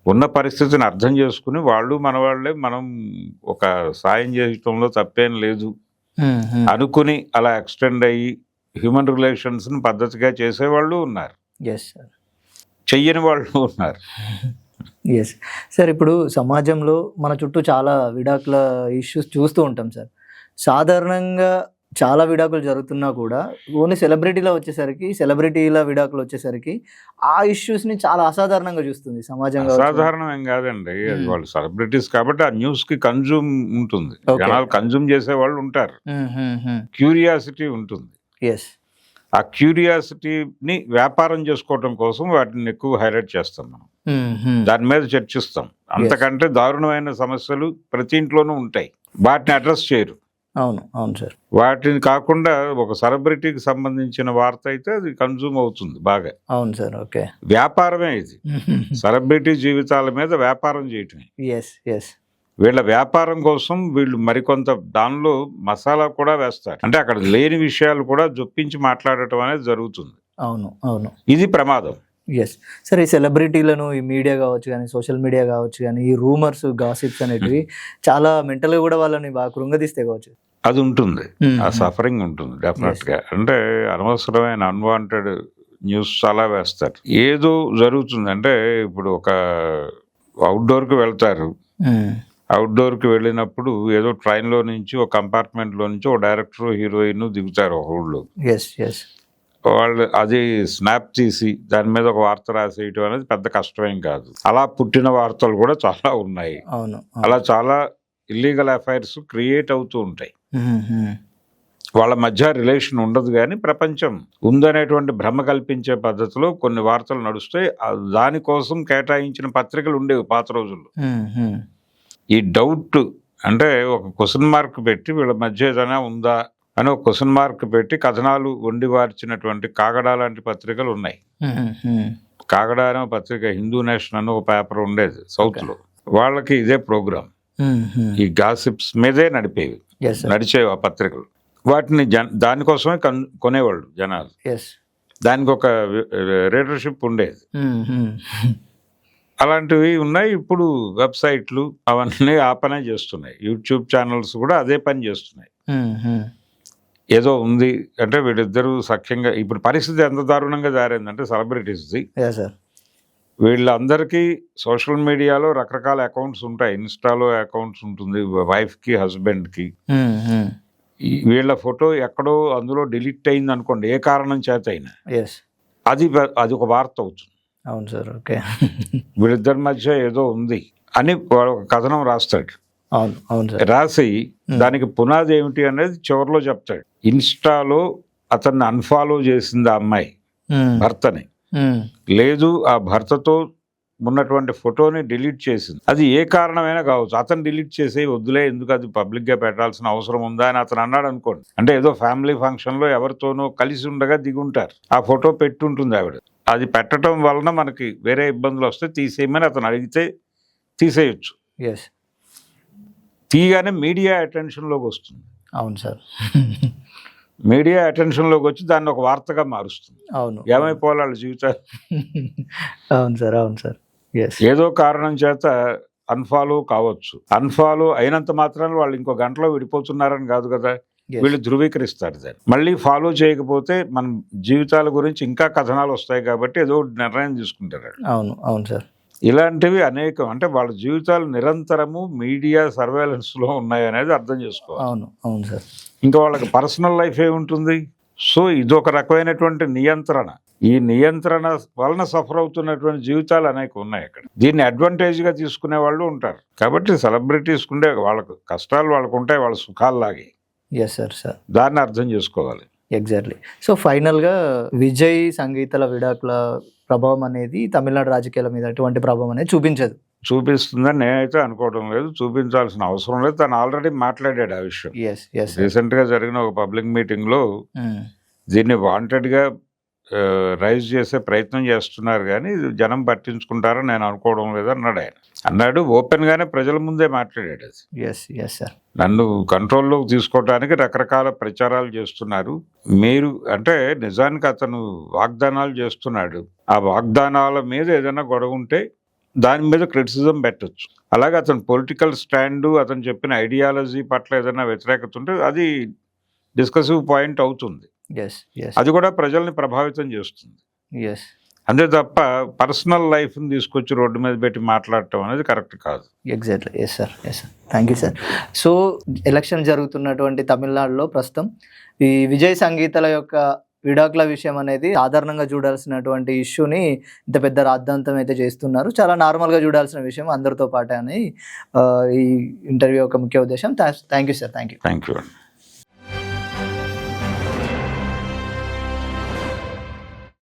ఉన్న పరిస్థితిని అర్థం చేసుకుని వాళ్ళు మన వాళ్ళే, మనం ఒక సాయం చేయటంలో తప్పేం లేదు అనుకుని అలా ఎక్స్టెండ్ అయ్యి హ్యూమన్ రిలేషన్స్ని పద్ధతిగా చేసేవాళ్ళు ఉన్నారు, చెయ్యని వాళ్ళు ఉన్నారు. సార్, ఇప్పుడు సమాజంలో మన చుట్టూ చాలా విడాకుల ఇష్యూస్ చూస్తూ ఉంటాం సార్. సాధారణంగా చాలా విడాకులు జరుగుతున్నా కూడా ఓన్లీ సెలబ్రిటీల విడాకులు వచ్చేసరికి ఆ ఇష్యూస్ని చాలా అసాధారణంగా చూస్తుంది సమాజం. అసాధారణం ఏం కాదండి, అది వాళ్ళు సెలబ్రిటీస్ కాబట్టి ఆ న్యూస్కి కన్జ్యూమ్ ఉంటుంది, జనాలు కన్జ్యూమ్ చేసే వాళ్ళు ఉంటారు, క్యూరియాసిటీ ఉంటుంది. ఆ క్యూరియాసిటీని వ్యాపారం చేసుకోవటం కోసం వాటిని ఎక్కువ హైలైట్ చేస్తాం మనం, దాని మీద చర్చిస్తాం. అంతకంటే దారుణమైన సమస్యలు ప్రతి ఇంట్లోనూ ఉంటాయి, వాటిని అడ్రస్ చేయరు. అవును సార్. వాటిని కాకుండా ఒక సెలబ్రిటీకి సంబంధించిన వార్త అయితే అది కన్జ్యూమ్ అవుతుంది బాగా. అవును సార్. వ్యాపారమే ఇది, సెలబ్రిటీ జీవితాల మీద వ్యాపారం చేయటమే. వీళ్ళ వ్యాపారం కోసం వీళ్ళు మరికొంత దానిలో మసాలా కూడా వేస్తారు. అంటే అక్కడ లేని విషయాలు కూడా జొప్పించి మాట్లాడటం అనేది జరుగుతుంది. అవును, అవును. ఇది ప్రమాదం. Yes sir. ఈ సెలబ్రిటీలను ఈ మీడియా కావచ్చు కానీ, సోషల్ మీడియా కావచ్చు కానీ, ఈ రూమర్స్, గాసిప్స్ అనేటివి చాలా మెంటల్గా కూడా వాళ్ళని బాగా కృంగదీస్తే కావచ్చు. అది ఉంటుంది, ఆ సఫరింగ్ ఉంటుంది డెఫినెట్ గా. అంటే అనవసరమైన అన్వాంటెడ్ న్యూస్ చాలా వేస్తారు. ఏదో జరుగుతుంది అంటే ఇప్పుడు ఒక అవుట్డోర్కి వెళ్తారు, అవుట్డోర్కి వెళ్ళినప్పుడు ఏదో ట్రైన్లో నుంచి ఒక కంపార్ట్మెంట్లో నుంచి ఒక డైరెక్టర్, హీరోయిన్ దిగుతారు ఒక ఊళ్ళో. వాళ్ళు అది స్నాప్ తీసి దాని మీద ఒక వార్త రాసేయటం అనేది పెద్ద కష్టమేం కాదు. అలా పుట్టిన వార్తలు కూడా చాలా ఉన్నాయి. అలా చాలా ఇల్లీగల్ అఫైర్స్ క్రియేట్ అవుతూ ఉంటాయి. వాళ్ళ మధ్య రిలేషన్ ఉండదు కానీ ప్రపంచం ఉందనేటువంటి భ్రమ కల్పించే పద్ధతిలో కొన్ని వార్తలు నడుస్తాయి. దానికోసం కేటాయించిన పత్రికలు ఉండేవి పాత రోజుల్లో. ఈ డౌట్ అంటే ఒక క్వశ్చన్ మార్క్ పెట్టి వీళ్ళ మధ్య ఏదైనా ఉందా అని ఒక క్వశ్చన్ మార్క్ పెట్టి కథనాలు వండి వార్చినటువంటి కాగడా లాంటి పత్రికలు ఉన్నాయి. కాగడా అనే పత్రిక, హిందూ నేషన్ అని ఒక పేపర్ ఉండేది సౌత్ లో. వాళ్ళకి ఇదే ప్రోగ్రామ్, ఈ గాసిప్స్ మీదే నడిచేవి ఆ పత్రికలు. వాటిని దానికోసమే కొనేవాళ్ళు జనాలు. దానికి ఒక రీడర్షిప్ ఉండేది. అలాంటివి ఉన్నాయి. ఇప్పుడు వెబ్సైట్లు అవన్నీ ఆ పనే చేస్తున్నాయి. యూట్యూబ్ ఛానల్స్ కూడా అదే పని చేస్తున్నాయి. ఏదో ఉంది అంటే వీళ్ళిద్దరూ సఖ్యంగా. ఇప్పుడు పరిస్థితి ఎంత దారుణంగా జారిందంటే సెలబ్రిటీస్ది, వీళ్ళందరికీ సోషల్ మీడియాలో రకరకాల అకౌంట్స్ ఉంటాయి. ఇన్స్టాలో అకౌంట్స్ ఉంటుంది, వైఫ్ కి, హస్బెండ్ కి. వీళ్ళ ఫోటో ఎక్కడో అందులో డిలీట్ అయింది అనుకోండి, ఏ కారణం చేత అయినా, అది ఒక వార్త అవుతుంది. అవును సార్, ఓకే. వీళ్ళిద్దరి మధ్య ఏదో ఉంది అని వాడు ఒక కథనం రాస్తాడు. అవును సార్. రాసి దానికి పునాది ఏమిటి అనేది చివరిలో చెప్తాడు. ఇన్స్టాలో అతన్ని అన్ఫాలో చేసింది ఆ అమ్మాయి భర్తని, లేదు ఆ భర్తతో ఉన్నటువంటి ఫోటోని డిలీట్ చేసింది. అది ఏ కారణమైనా కావచ్చు. అతను డిలీట్ చేసే వద్దులే, ఎందుకు అది పబ్లిక్ గా పెట్టాల్సిన అవసరం ఉందా అని అతను అన్నాడు అనుకోండి. అంటే ఏదో ఫ్యామిలీ ఫంక్షన్ లో ఎవరితోనో కలిసి ఉండగా దిగుంటారు, ఆ ఫోటో పెట్టుంటుంది ఆవిడ. అది పెట్టడం వలన మనకి వేరే ఇబ్బందులు వస్తే తీసేయమని అతను అడిగితే తీసేయచ్చు. తీయగానే మీడియా అటెన్షన్ లోకి వస్తుంది. అవును సార్. మీడియా అటెన్షన్ లోకి వచ్చి దాన్ని ఒక వార్తగా మారుస్తుంది. అవును, ఏమైపోవాలి వాళ్ళ జీవితాలు. అవును సార్, అవును సార్. ఏదో కారణం చేత అన్ఫాలో కావచ్చు. అన్ఫాలో అయినంత మాత్రాన్ని వాళ్ళు ఇంకో గంటలో విడిపోతున్నారని కాదు కదా, వీళ్ళు ధృవీకరిస్తారు దాన్ని. మళ్ళీ ఫాలో చేయకపోతే మన జీవితాల గురించి ఇంకా కథనాలు వస్తాయి కాబట్టి ఏదో నిర్ణయం తీసుకుంటారు. అవును, అవును సార్. ఇలాంటివి అనేకం. అంటే వాళ్ళ జీవితాలు నిరంతరము మీడియా సర్వేలెన్స్ లో ఉన్నాయి అనేది అర్థం చేసుకోవాలి. అవును, అవును సార్. ఇంకా వాళ్ళకి పర్సనల్ లైఫ్ ఏముంటుంది? సో ఇదొక రకమైనటువంటి నియంత్రణ. ఈ నియంత్రణ వలన సఫర్ అవుతున్నటువంటి జీవితాలు అనేక ఉన్నాయి అక్కడ. దీన్ని అడ్వాంటేజ్ గా తీసుకునే వాళ్ళు ఉంటారు. కాబట్టి సెలబ్రిటీస్ ఉండే వాళ్ళకు కష్టాలు వాళ్ళకు ఉంటాయి, వాళ్ళ సుఖాల్లాగే. దాన్ని అర్థం చేసుకోవాలి. ఎగ్జాక్ట్లీ. సో ఫైనల్గా విజయ్ సంగీతల విడాకుల ప్రభావం అనేది తమిళనాడు రాజకీయాల మీద ఎటువంటి ప్రభావం అనేది చూపిస్తుందని నేనైతే అనుకోవడం లేదు. చూపించాల్సిన అవసరం లేదు. తను ఆల్రెడీ మాట్లాడాడు ఆ విషయం. రీసెంట్ గా జరిగిన ఒక పబ్లిక్ మీటింగ్ లో దీన్ని వాంటెడ్ గా రైజ్ చేసే ప్రయత్నం చేస్తున్నారు కానీ జనం పట్టించుకుంటారని నేను అనుకోవడం లేదు అన్నాడు ఆయన. అన్నాడు ఓపెన్ గానే, ప్రజల ముందే మాట్లాడాడు. అది నన్ను కంట్రోల్లోకి తీసుకోవడానికి రకరకాల ప్రచారాలు చేస్తున్నారు మీరు అంటే. నిజానికి అతను వాగ్దానాలు చేస్తున్నాడు. ఆ వాగ్దానాల మీద ఏదైనా గొడవ ఉంటే దాని మీద క్రిటిసిజం పెట్టచ్చు. అలాగే అతను పొలిటికల్ స్టాండు, అతను చెప్పిన ఐడియాలజీ పట్ల ఏదైనా వ్యతిరేకత ఉంటే అది డిస్కసివ్ పాయింట్ అవుతుంది. అది కూడా ప్రజల్ని ప్రభావితం చేస్తుంది. అంతే తప్ప పర్సనల్ లైఫ్ని తీసుకొచ్చి రోడ్డు మీద పెట్టి మాట్లాడటం అనేది కరెక్ట్ కాదు. Exactly. Yes sir. Thank you sir. So election జరుగుతున్నటువంటి తమిళనాడులో ప్రస్తుతం ఈ విజయ్ సంగీతల యొక్క విడాకుల విషయం అనేది సాధారణంగా చూడాల్సినటువంటి ఇష్యూని ఇంత పెద్ద రాద్ధాంతం అయితే చేస్తున్నారు. చాలా నార్మల్గా చూడాల్సిన విషయం అందరితో పాటే అని ఈ ఇంటర్వ్యూ యొక్క ముఖ్య ఉద్దేశం. Thank you sir. Thank you.